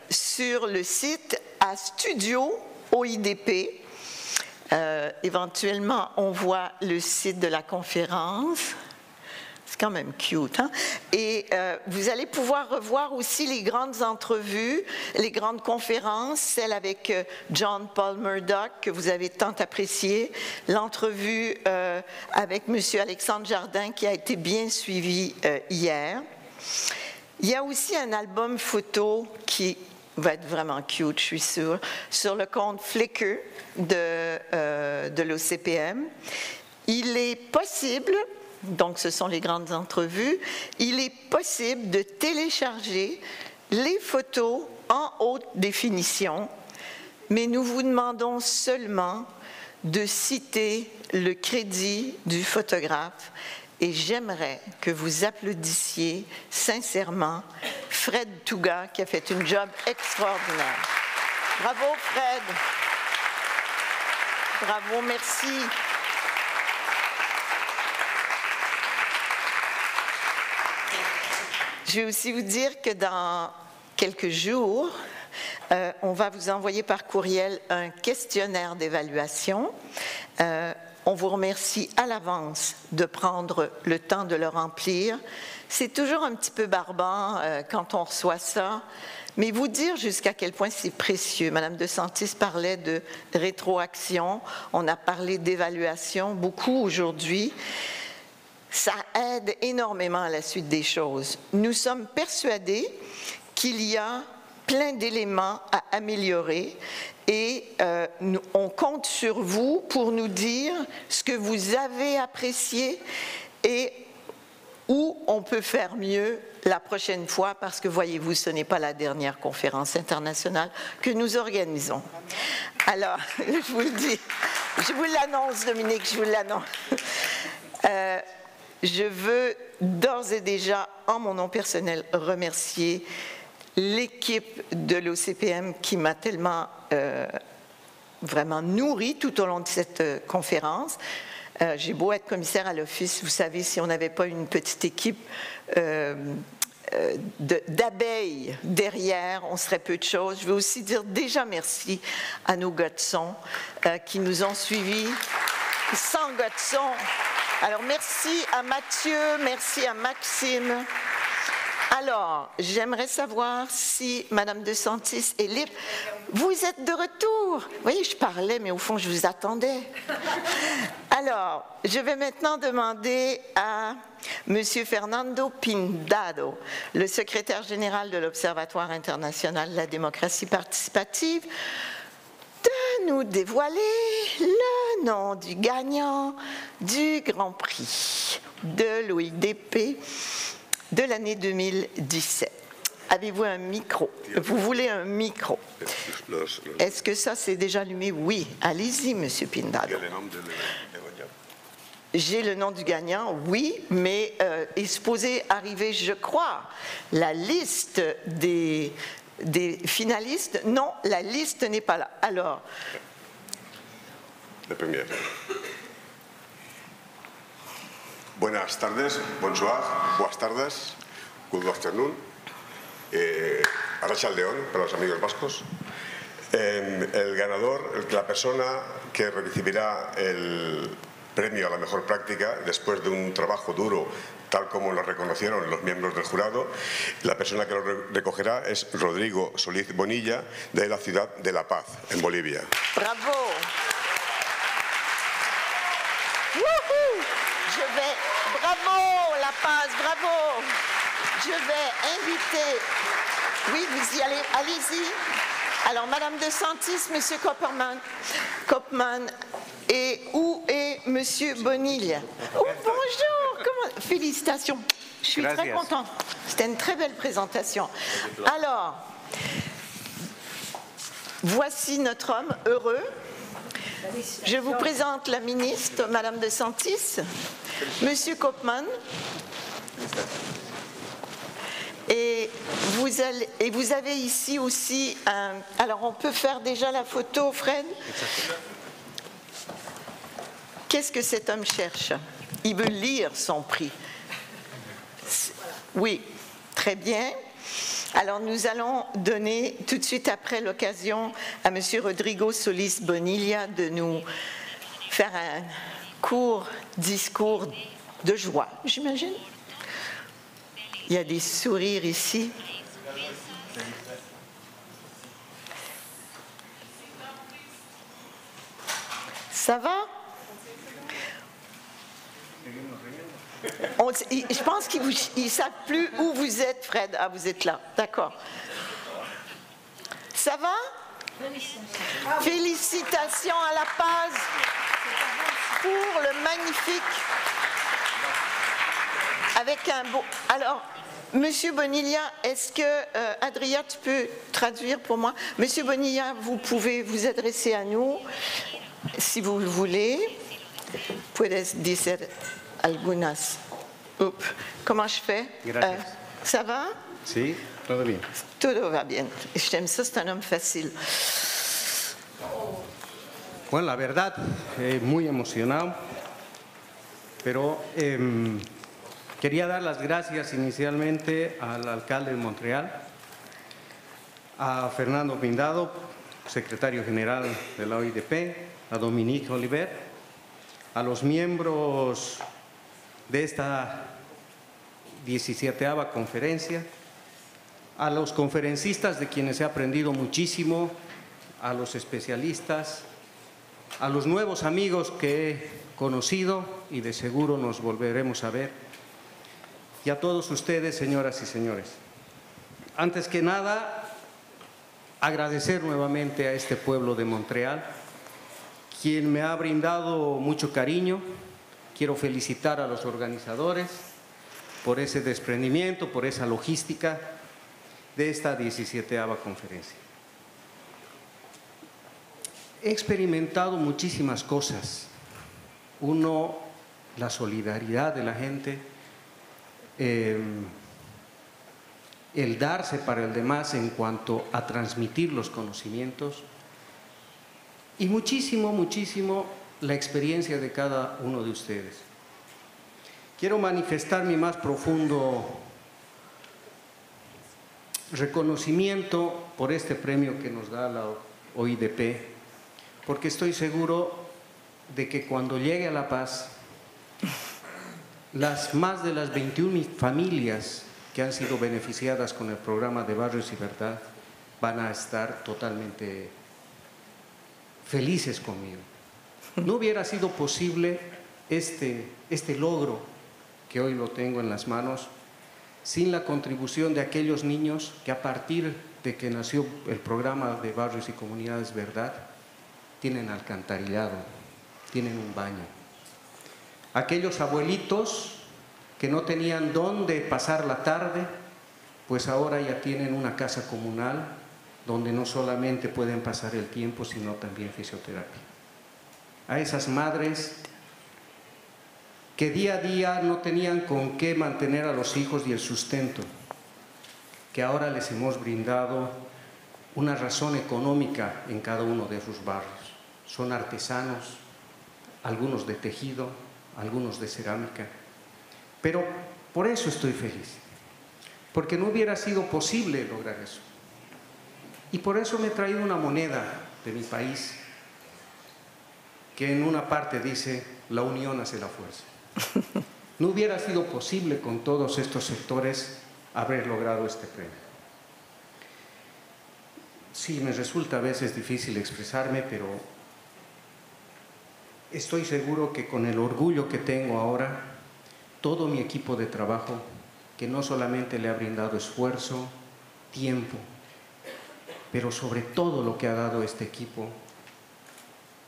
sur le site à Studio OIDP. Éventuellement, on voit le site de la conférence. C'est quand même cute, hein? Et vous allez pouvoir revoir aussi les grandes entrevues, les grandes conférences, celle avec John Paul Murdoch, que vous avez tant apprécié, l'entrevue avec M. Alexandre Jardin, qui a été bien suivie hier. Il y a aussi un album photo qui va être vraiment cute, je suis sûre, sur le compte Flickr de l'OCPM. Il est possible... Donc, ce sont les grandes entrevues. Il est possible de télécharger les photos en haute définition, mais nous vous demandons seulement de citer le crédit du photographe. Et j'aimerais que vous applaudissiez sincèrement Fred Touga, qui a fait un job extraordinaire. Bravo, Fred. Bravo, merci. Je vais aussi vous dire que dans quelques jours, on va vous envoyer par courriel un questionnaire d'évaluation. On vous remercie à l'avance de prendre le temps de le remplir. C'est toujours un petit peu barbant quand on reçoit ça, mais vous dire jusqu'à quel point c'est précieux. Madame De Santis parlait de rétroaction, on a parlé d'évaluation beaucoup aujourd'hui. Ça aide énormément à la suite des choses. Nous sommes persuadés qu'il y a plein d'éléments à améliorer et on compte sur vous pour nous dire ce que vous avez apprécié et où on peut faire mieux la prochaine fois, parce que voyez-vous, ce n'est pas la dernière conférence internationale que nous organisons. Alors, je vous le dis, je vous l'annonce, Dominique, je vous l'annonce. Je veux d'ores et déjà, en mon nom personnel, remercier l'équipe de l'OCPM qui m'a tellement vraiment nourrie tout au long de cette conférence. J'ai beau être commissaire à l'Office, vous savez, si on n'avait pas une petite équipe d'abeilles derrière, on serait peu de choses. Je veux aussi dire déjà merci à nos gars de son qui nous ont suivis. Sans gars de son. Alors, merci à Mathieu, merci à Maxime. Alors, j'aimerais savoir si Madame De Santis est libre. Vous êtes de retour. Vous voyez, je parlais, mais au fond, je vous attendais. Alors, je vais maintenant demander à Monsieur Fernando Pindado, le secrétaire général de l'Observatoire international de la démocratie participative, de nous dévoiler le nom du gagnant du Grand Prix de l'OIDP de l'année 2017. Avez-vous un micro? Vous voulez un micro? Est-ce que ça c'est déjà allumé? Oui. Allez-y, Monsieur Pindado. J'ai le nom du gagnant, oui, mais est supposé arriver, je crois, la liste des finalistes. Non, la liste n'est pas là. Alors. La première. Buenas tardes, bonsoir, buenas tardes, good afternoon, Arratsaldeon para los amigos vascos. El ganador, la persona que recibirá el premio a la mejor práctica después de un trabajo duro, tal como lo reconocieron los miembros del jurado, la persona que lo recogerá es Rodrigo Solís Bonilla, de la ciudad de La Paz, en Bolivia. Bravo. Bravo, La Paz, bravo. Je vais inviter, oui, vous y allez, allez-y. Alors, Madame de Santis, Monsieur Kopman, et où est Monsieur Bonilla? Oh, bonjour, félicitations. Je suis très contente. C'était une très belle présentation. Alors, voici notre homme heureux. Je vous présente la ministre, Madame de Santis, Monsieur Kopman, et vous avez ici aussi un... Alors, on peut faire déjà la photo, Fred? Qu'est-ce que cet homme cherche? Il veut lire son prix. Oui, très bien. Alors, nous allons donner tout de suite après l'occasion à M. Rodrigo Solís Bonilla de nous faire un court discours de joie, j'imagine. Il y a des sourires ici. Ça va? Je pense qu'ils ne savent plus où vous êtes, Fred. Ah, vous êtes là. D'accord. Ça va? Félicitations à La Paz pour le magnifique. Avec un beau. Alors, Monsieur Bonilla, est-ce que Adria, tu peux traduire pour moi? Monsieur Bonilla, vous pouvez vous adresser à nous, si vous le voulez. Puedes decir algunas. Comment je fais? Ça va? Sí, todo bien. Todo va bien. J'aime ça, c'est un homme facile. Bueno, la verdad, muy emocionado, pero quería dar las gracias inicialmente al alcalde de Montreal, a Fernando Pindado, secretario general de la OIDP, a Dominique Oliver, a los miembros de esta 17ª conferencia, a los conferencistas de quienes he aprendido muchísimo, a los especialistas, a los nuevos amigos que he conocido y de seguro nos volveremos a ver, y a todos ustedes, señoras y señores. Antes que nada, agradecer nuevamente a este pueblo de Montreal, quien me ha brindado mucho cariño. Quiero felicitar a los organizadores por ese desprendimiento, por esa logística de esta 17ª conferencia. He experimentado muchísimas cosas. Uno, la solidaridad de la gente, el darse para el demás en cuanto a transmitir los conocimientos y muchísimo, muchísimo la experiencia de cada uno de ustedes. Quiero manifestar mi más profundo reconocimiento por este premio que nos da la OIDP, porque estoy seguro de que cuando llegue a La Paz, las más de las 21 familias que han sido beneficiadas con el programa de Barrios y Verdad van a estar totalmente felices conmigo. No hubiera sido posible este logro que hoy lo tengo en las manos sin la contribución de aquellos niños que a partir de que nació el programa de Barrios y Comunidades Verdad tienen alcantarillado, tienen un baño. Aquellos abuelitos que no tenían dónde pasar la tarde, pues ahora ya tienen una casa comunal donde no solamente pueden pasar el tiempo, sino también fisioterapia. A esas madres que día a día no tenían con qué mantener a los hijos y el sustento, que ahora les hemos brindado una razón económica en cada uno de sus barrios. Son artesanos, algunos de tejido, algunos de cerámica, Pero por eso estoy feliz, porque no hubiera sido posible lograr eso. Y por eso me he traído una moneda de mi país, que en una parte dice, la unión hace la fuerza. No hubiera sido posible con todos estos sectores haber logrado este premio. Sí, me resulta a veces difícil expresarme, pero estoy seguro que con el orgullo que tengo ahora, todo mi equipo de trabajo, que no solamente le ha brindado esfuerzo, tiempo, pero sobre todo lo que ha dado este equipo,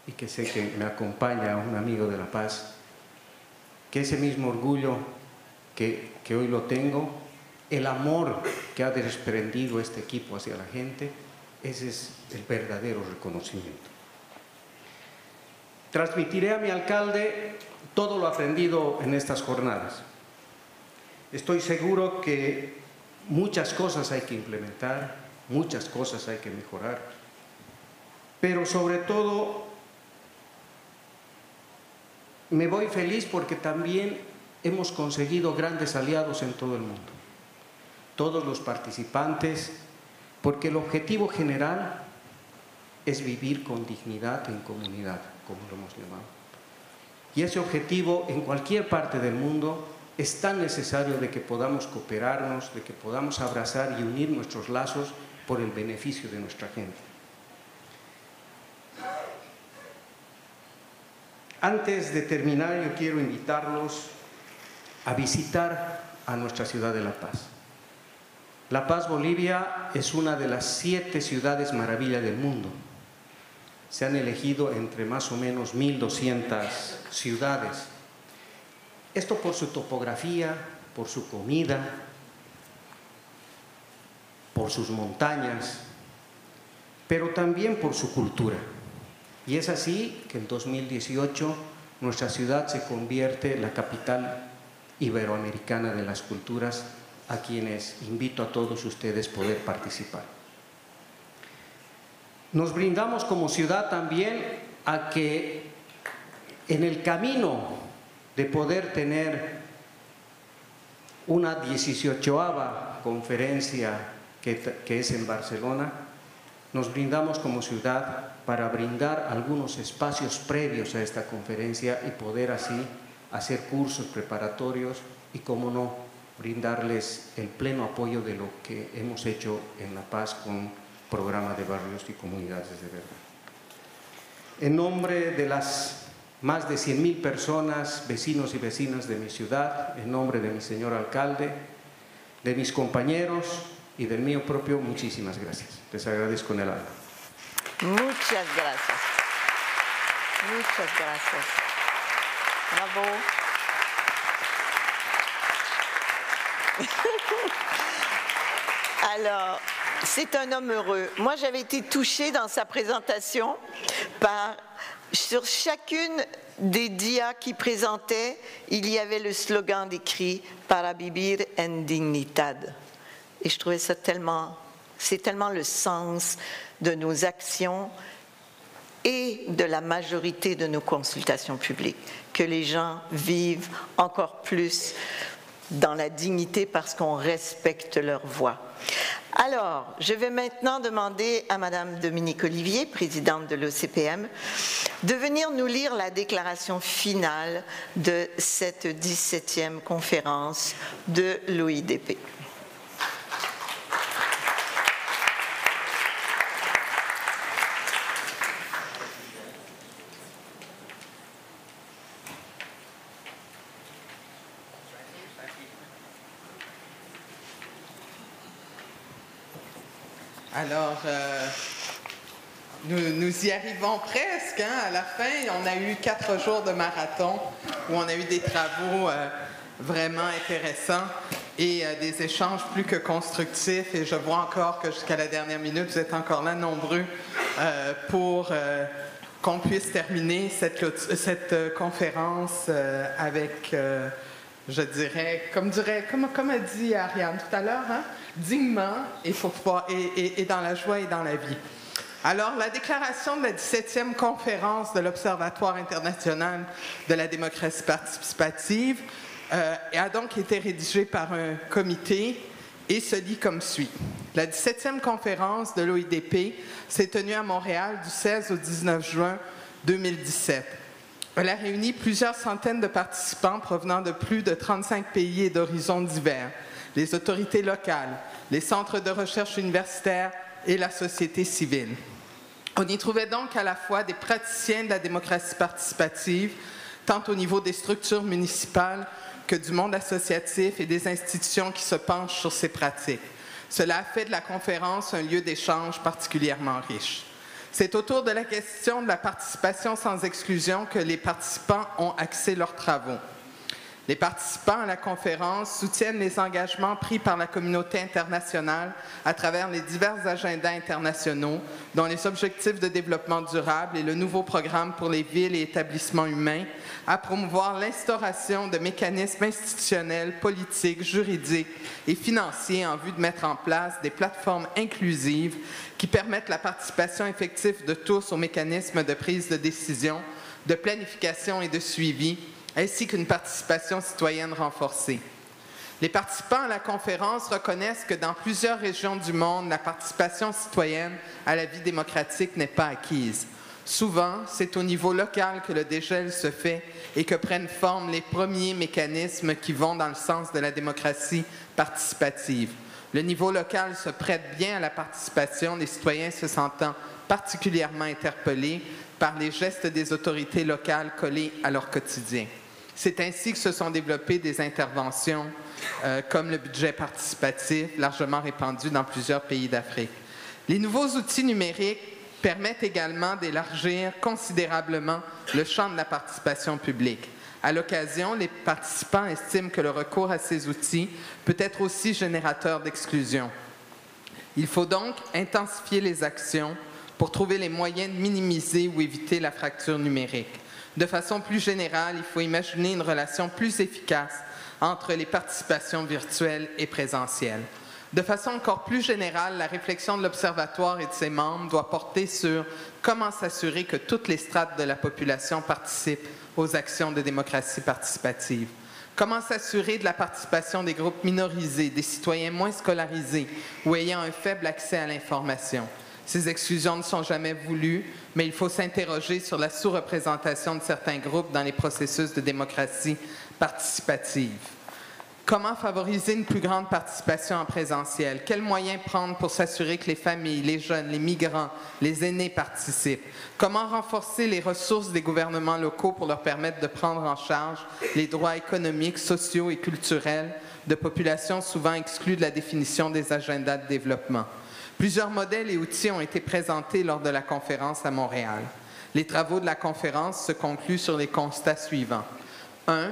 y que sé que me acompaña un amigo de La Paz, que ese mismo orgullo que hoy lo tengo, el amor que ha desprendido este equipo hacia la gente, ese es el verdadero reconocimiento. Transmitiré a mi alcalde todo lo aprendido en estas jornadas. Estoy seguro que muchas cosas hay que implementar, muchas cosas hay que mejorar, pero sobre todo me voy feliz porque también hemos conseguido grandes aliados en todo el mundo. Todos los participantes, porque el objetivo general es vivir con dignidad en comunidad, como lo hemos llamado. Y ese objetivo en cualquier parte del mundo es tan necesario de que podamos cooperarnos, de que podamos abrazar y unir nuestros lazos por el beneficio de nuestra gente. Antes de terminar, yo quiero invitarlos a visitar a nuestra ciudad de La Paz. La Paz, Bolivia, es una de las 7 ciudades maravilla del mundo. Se han elegido entre más o menos 1.200 ciudades. Esto por su topografía, por su comida, por sus montañas, pero también por su cultura. Y es así que en 2018 nuestra ciudad se convierte en la capital iberoamericana de las culturas, a quienes invito a todos ustedes poder participar. Nos brindamos como ciudad también a que en el camino de poder tener una 18ª conferencia que es en Barcelona, nos brindamos como ciudad para brindar algunos espacios previos a esta conferencia y poder así hacer cursos preparatorios y, cómo no, brindarles el pleno apoyo de lo que hemos hecho en La Paz con programa de barrios y comunidades de verdad. En nombre de las más de 100.000 personas, vecinos y vecinas de mi ciudad, en nombre de mi señor alcalde, de mis compañeros y del mío propio, muchísimas gracias. Les agradezco en el alma. Muchas gracias. Muchas gracias. Bravo. Alors, c'est un homme heureux. Moi, j'avais été touchée dans sa présentation sur chacune des dias qu'il présentait, il y avait le slogan décrit « Para vivir en dignidad ». Et je trouvais ça c'est tellement le sens de nos actions et de la majorité de nos consultations publiques, que les gens vivent encore plus dans la dignité parce qu'on respecte leur voix. Alors, je vais maintenant demander à Madame Dominique Olivier, présidente de l'OCPM, de venir nous lire la déclaration finale de cette 17e conférence de l'OIDP. Alors, nous y arrivons presque, hein, à la fin. On a eu 4 jours de marathon où on a eu des travaux vraiment intéressants et des échanges plus que constructifs. Et je vois encore que jusqu'à la dernière minute, vous êtes encore là nombreux pour qu'on puisse terminer cette conférence avec... je dirais, comme a dit Ariane tout à l'heure, hein, dignement et dans la joie et dans la vie. Alors, la déclaration de la 17e conférence de l'Observatoire international de la démocratie participative a donc été rédigé par un comité et se lit comme suit. La 17e conférence de l'OIDP s'est tenue à Montréal du 16 au 19 juin 2017. Elle a réuni plusieurs centaines de participants provenant de plus de 35 pays et d'horizons divers, les autorités locales, les centres de recherche universitaires et la société civile. On y trouvait donc à la fois des praticiens de la démocratie participative, tant au niveau des structures municipales que du monde associatif et des institutions qui se penchent sur ces pratiques. Cela a fait de la conférence un lieu d'échange particulièrement riche. C'est autour de la question de la participation sans exclusion que les participants ont axé leurs travaux. Les participants à la conférence soutiennent les engagements pris par la communauté internationale à travers les divers agendas internationaux, dont les objectifs de développement durable et le nouveau programme pour les villes et établissements humains, à promouvoir l'instauration de mécanismes institutionnels, politiques, juridiques et financiers en vue de mettre en place des plateformes inclusives qui permettent la participation effective de tous aux mécanismes de prise de décision, de planification et de suivi, ainsi qu'une participation citoyenne renforcée. Les participants à la conférence reconnaissent que dans plusieurs régions du monde, la participation citoyenne à la vie démocratique n'est pas acquise. Souvent, c'est au niveau local que le dégel se fait et que prennent forme les premiers mécanismes qui vont dans le sens de la démocratie participative. Le niveau local se prête bien à la participation, les citoyens se sentant particulièrement interpellés par les gestes des autorités locales collés à leur quotidien. C'est ainsi que se sont développées des interventions comme le budget participatif, largement répandu dans plusieurs pays d'Afrique. Les nouveaux outils numériques permettent également d'élargir considérablement le champ de la participation publique. À l'occasion, les participants estiment que le recours à ces outils peut être aussi générateur d'exclusion. Il faut donc intensifier les actions pour trouver les moyens de minimiser ou éviter la fracture numérique. De façon plus générale, il faut imaginer une relation plus efficace entre les participations virtuelles et présentielles. De façon encore plus générale, la réflexion de l'Observatoire et de ses membres doit porter sur comment s'assurer que toutes les strates de la population participent aux actions de démocratie participative. Comment s'assurer de la participation des groupes minorisés, des citoyens moins scolarisés ou ayant un faible accès à l'information. Ces exclusions ne sont jamais voulues, mais il faut s'interroger sur la sous-représentation de certains groupes dans les processus de démocratie participative. Comment favoriser une plus grande participation en présentiel? Quels moyens prendre pour s'assurer que les familles, les jeunes, les migrants, les aînés participent? Comment renforcer les ressources des gouvernements locaux pour leur permettre de prendre en charge les droits économiques, sociaux et culturels de populations souvent exclues de la définition des agendas de développement? Plusieurs modèles et outils ont été présentés lors de la conférence à Montréal. Les travaux de la conférence se concluent sur les constats suivants. 1.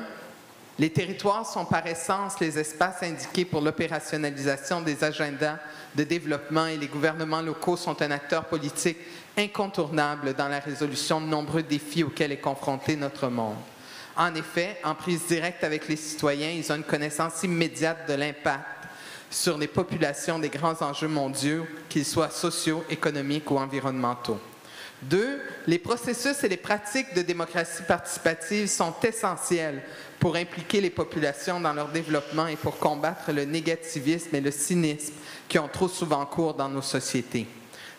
Les territoires sont par essence les espaces indiqués pour l'opérationnalisation des agendas de développement et les gouvernements locaux sont un acteur politique incontournable dans la résolution de nombreux défis auxquels est confronté notre monde. En effet, en prise directe avec les citoyens, ils ont une connaissance immédiate de l'impact sur les populations des grands enjeux mondiaux, qu'ils soient sociaux, économiques ou environnementaux. 2. Les processus et les pratiques de démocratie participative sont essentiels pour impliquer les populations dans leur développement et pour combattre le négativisme et le cynisme qui ont trop souvent cours dans nos sociétés.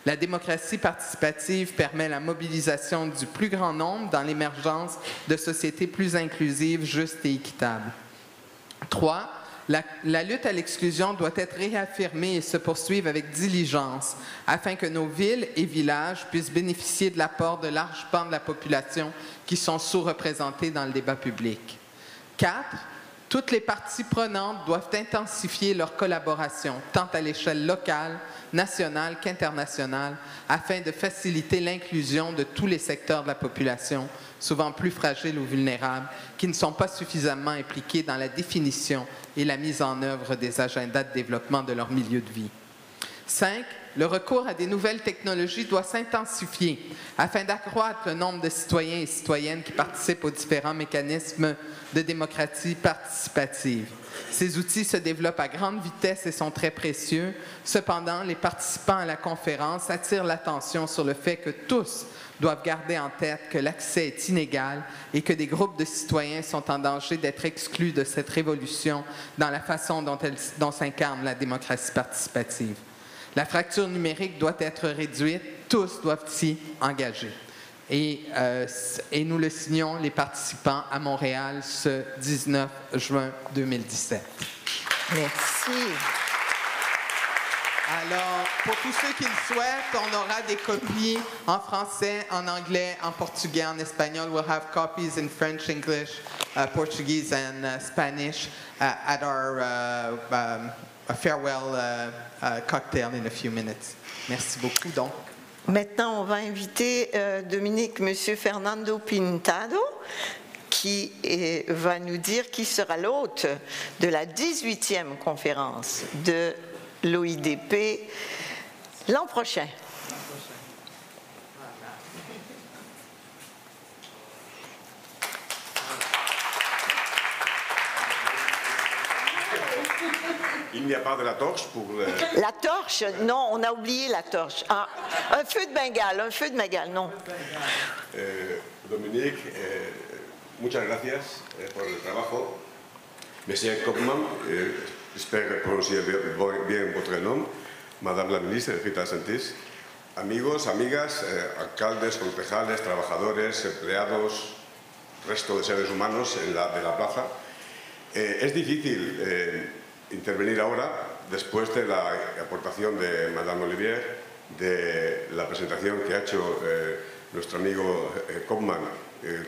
La démocratie participative permet la mobilisation du plus grand nombre dans l'émergence de sociétés plus inclusives, justes et équitables. 3. La lutte à l'exclusion doit être réaffirmée et se poursuivre avec diligence afin que nos villes et villages puissent bénéficier de l'apport de larges pans de la population qui sont sous-représentés dans le débat public. 4. Toutes les parties prenantes doivent intensifier leur collaboration, tant à l'échelle locale, nationale qu'internationale, afin de faciliter l'inclusion de tous les secteurs de la population, souvent plus fragiles ou vulnérables, qui ne sont pas suffisamment impliqués dans la définition et la mise en œuvre des agendas de développement de leur milieu de vie. 5. Le recours à des nouvelles technologies doit s'intensifier afin d'accroître le nombre de citoyens et citoyennes qui participent aux différents mécanismes de démocratie participative. Ces outils se développent à grande vitesse et sont très précieux. Cependant, les participants à la conférence attirent l'attention sur le fait que tous doivent garder en tête que l'accès est inégal et que des groupes de citoyens sont en danger d'être exclus de cette révolution dans la façon dont s'incarne la démocratie participative. La fracture numérique doit être réduite, tous doivent s'y engager. Et nous le signons, les participants à Montréal, ce 19 juin 2017. Merci. Alors, pour tous ceux qui le souhaitent, on aura des copies en français, en anglais, en portugais, en espagnol. We'll have copies in French, English, Portuguese, and Spanish at our farewell cocktail in a few minutes. Merci beaucoup, donc. Maintenant, on va inviter Dominique, M. Fernando Pintado, qui va nous dire qui sera l'hôte de la 18e conférence de l'OIDP l'an prochain. Il n'y a pas de la torche pour... La torche? Non, on a oublié la torche. Ah, un feu de Bengale, non. Dominique, muchas gracias por el trabajo. Monsieur Kopman, j'espère prononcer bien votre nom. Madame la ministra, Rita Santis. Amigos, amigas, alcaldes, concejales, trabajadores, empleados, resto de seres humanos de la plaza. Es difícil intervenir ahora, después de la aportación de Madame Olivier, de la presentación que ha hecho nuestro amigo Kopman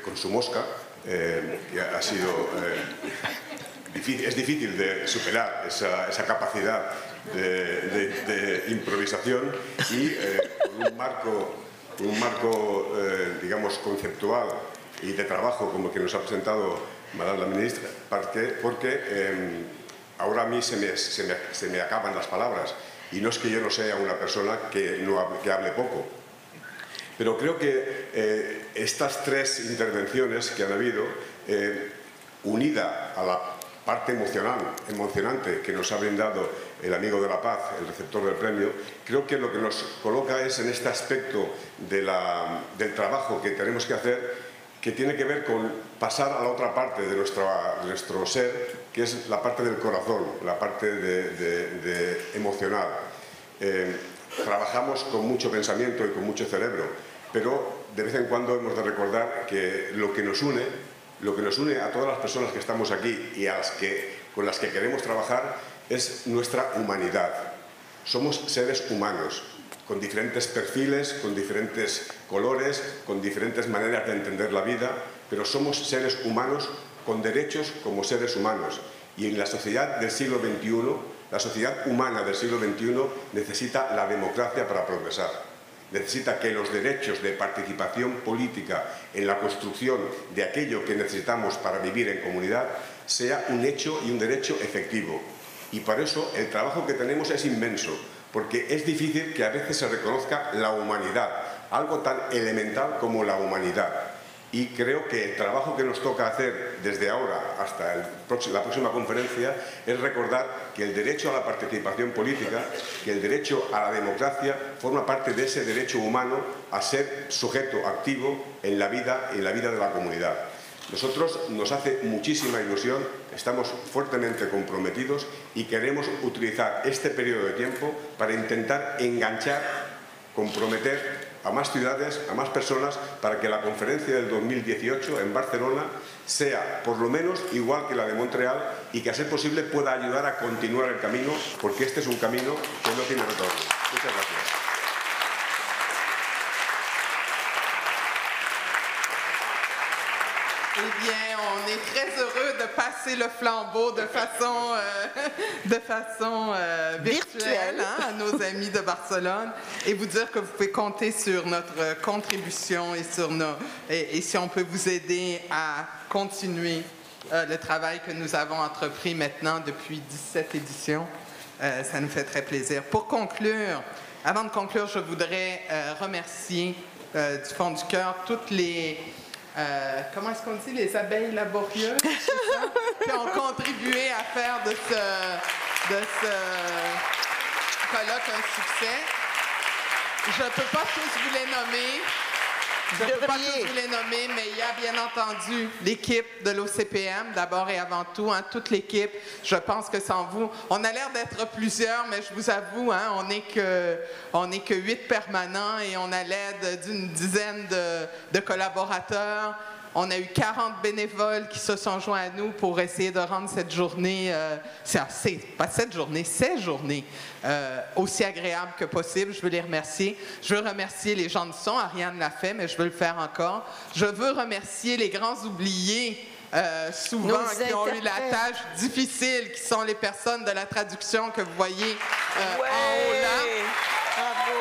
con su mosca, que ha sido... es difícil de superar esa capacidad de improvisación y con un marco digamos, conceptual y de trabajo como el que nos ha presentado Madame la Ministra, porque ahora a mí se me acaban las palabras, y no es que yo no sea una persona que hable poco, pero creo que estas tres intervenciones que han habido, unida a la parte emocionante que nos ha brindado el amigo de la paz, el receptor del premio, creo que lo que nos coloca es en este aspecto del trabajo que tenemos que hacer, que tiene que ver con pasar a la otra parte de nuestro ser, que es la parte del corazón, la parte emocional. Trabajamos con mucho pensamiento y con mucho cerebro, pero de vez en cuando hemos de recordar que lo que nos une a todas las personas que estamos aquí y con las que queremos trabajar es nuestra humanidad. Somos seres humanos, con diferentes perfiles, con diferentes colores, con diferentes maneras de entender la vida, pero somos seres humanos con derechos como seres humanos. Y en la sociedad del siglo XXI, la sociedad humana del siglo XXI necesita la democracia para progresar. Necesita que los derechos de participación política en la construcción de aquello que necesitamos para vivir en comunidad sea un hecho y un derecho efectivo. Y para eso el trabajo que tenemos es inmenso, porque es difícil que a veces se reconozca la humanidad, algo tan elemental como la humanidad. Y creo que el trabajo que nos toca hacer desde ahora hasta la próxima conferencia es recordar que el derecho a la participación política, que el derecho a la democracia forma parte de ese derecho humano a ser sujeto activo en la vida de la comunidad. Nosotros nos hace muchísima ilusión, estamos fuertemente comprometidos y queremos utilizar este periodo de tiempo para intentar enganchar, comprometer a más ciudades, a más personas, para que la conferencia del 2018 en Barcelona sea por lo menos igual que la de Montreal y que a ser posible pueda ayudar a continuar el camino, porque este es un camino que no tiene retorno. Muchas gracias. Eh bien, on est très heureux de passer le flambeau de façon virtuelle à nos amis de Barcelone et vous dire que vous pouvez compter sur notre contribution et si on peut vous aider à continuer le travail que nous avons entrepris maintenant depuis 17 éditions. Ça nous fait très plaisir. Pour conclure, avant de conclure, je voudrais remercier du fond du cœur toutes les... comment est-ce qu'on dit? Les abeilles laborieuses, c'est ça? Qui ont contribué à faire de ce colloque un succès. Je ne peux pas tous vous les nommer. Je ne peux pas tous vous les nommer, mais il y a bien entendu l'équipe de l'OCPM, d'abord et avant tout, hein, toute l'équipe. Je pense que sans vous, on a l'air d'être plusieurs, mais je vous avoue, hein, on n'est que 8 permanents et on a l'aide d'une dizaine de collaborateurs. On a eu 40 bénévoles qui se sont joints à nous pour essayer de rendre cette journée, pas cette journée, ces journées, aussi agréable que possible. Je veux les remercier. Je veux remercier les gens de son. Ariane l'a fait, mais je veux le faire encore. Je veux remercier les grands oubliés, souvent, qui ont eu la tâche difficile, qui sont les personnes de la traduction que vous voyez en haut là. Bravo!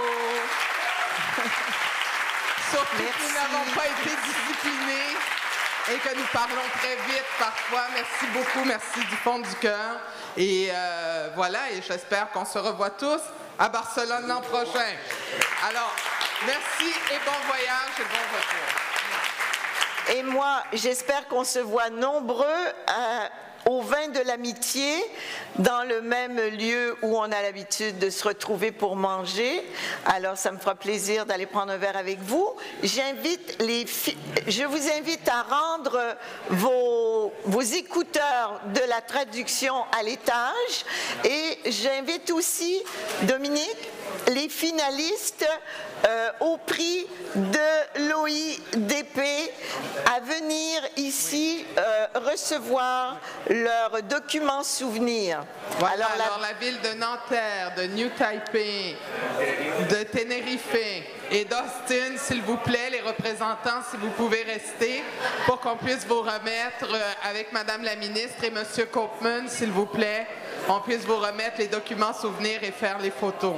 Surtout que nous n'avons pas été disciplinés et que nous parlons très vite parfois. Merci beaucoup, merci du fond du cœur. Et voilà, et j'espère qu'on se revoit tous à Barcelone l'an prochain. Alors, merci et bon voyage et bon retour. Et moi, j'espère qu'on se voit nombreux au Vin de l'Amitié, dans le même lieu où on a l'habitude de se retrouver pour manger. Alors, ça me fera plaisir d'aller prendre un verre avec vous. Je vous invite à rendre vos écouteurs de la traduction à l'étage. Et j'invite aussi, Dominique, les finalistes au prix de l'OIDP à venir ici recevoir leurs documents souvenirs. Voilà, alors la ville de Nanterre, de New Taipei, de Tenerife et d'Austin, s'il vous plaît, les représentants, si vous pouvez rester, pour qu'on puisse vous remettre avec Madame la ministre et Monsieur Koopman, s'il vous plaît, on puisse vous remettre les documents souvenirs et faire les photos.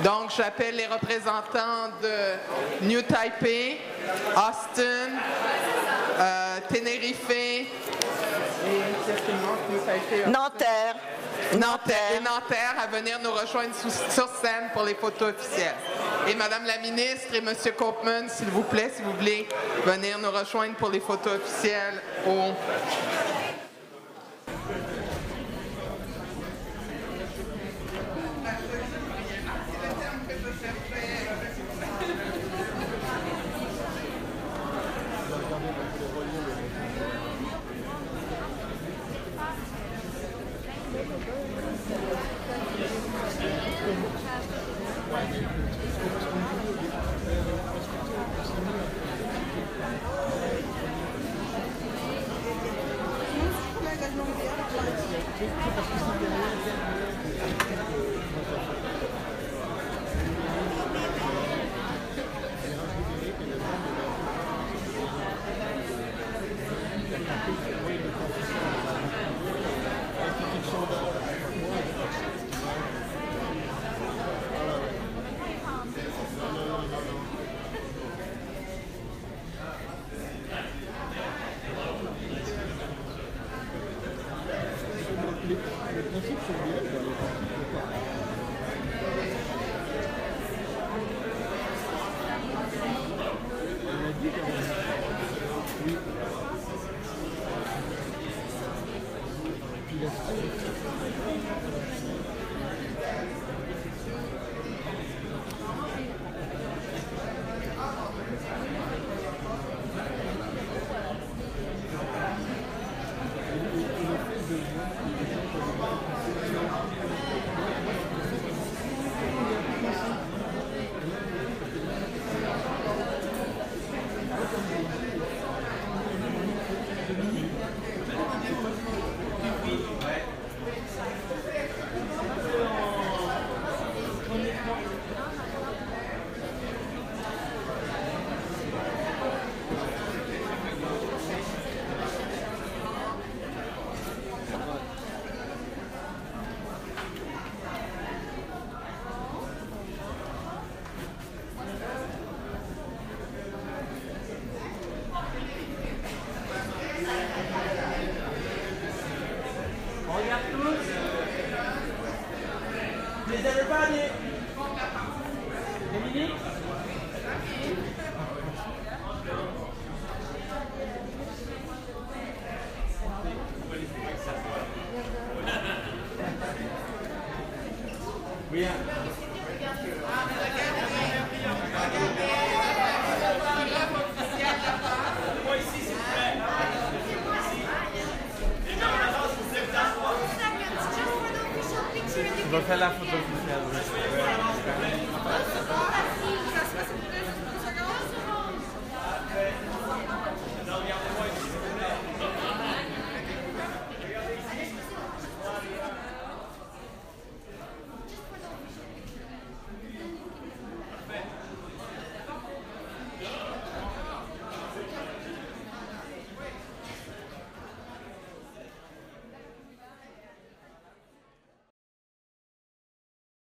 Donc, j'appelle les représentants de New Taipei, Austin, Tenerife et Nanterre. Et Nanterre à venir nous rejoindre sur scène pour les photos officielles. Et Madame la ministre et M. Koopman, s'il vous plaît, si vous voulez venir nous rejoindre pour les photos officielles au... vais faire la photo officielle.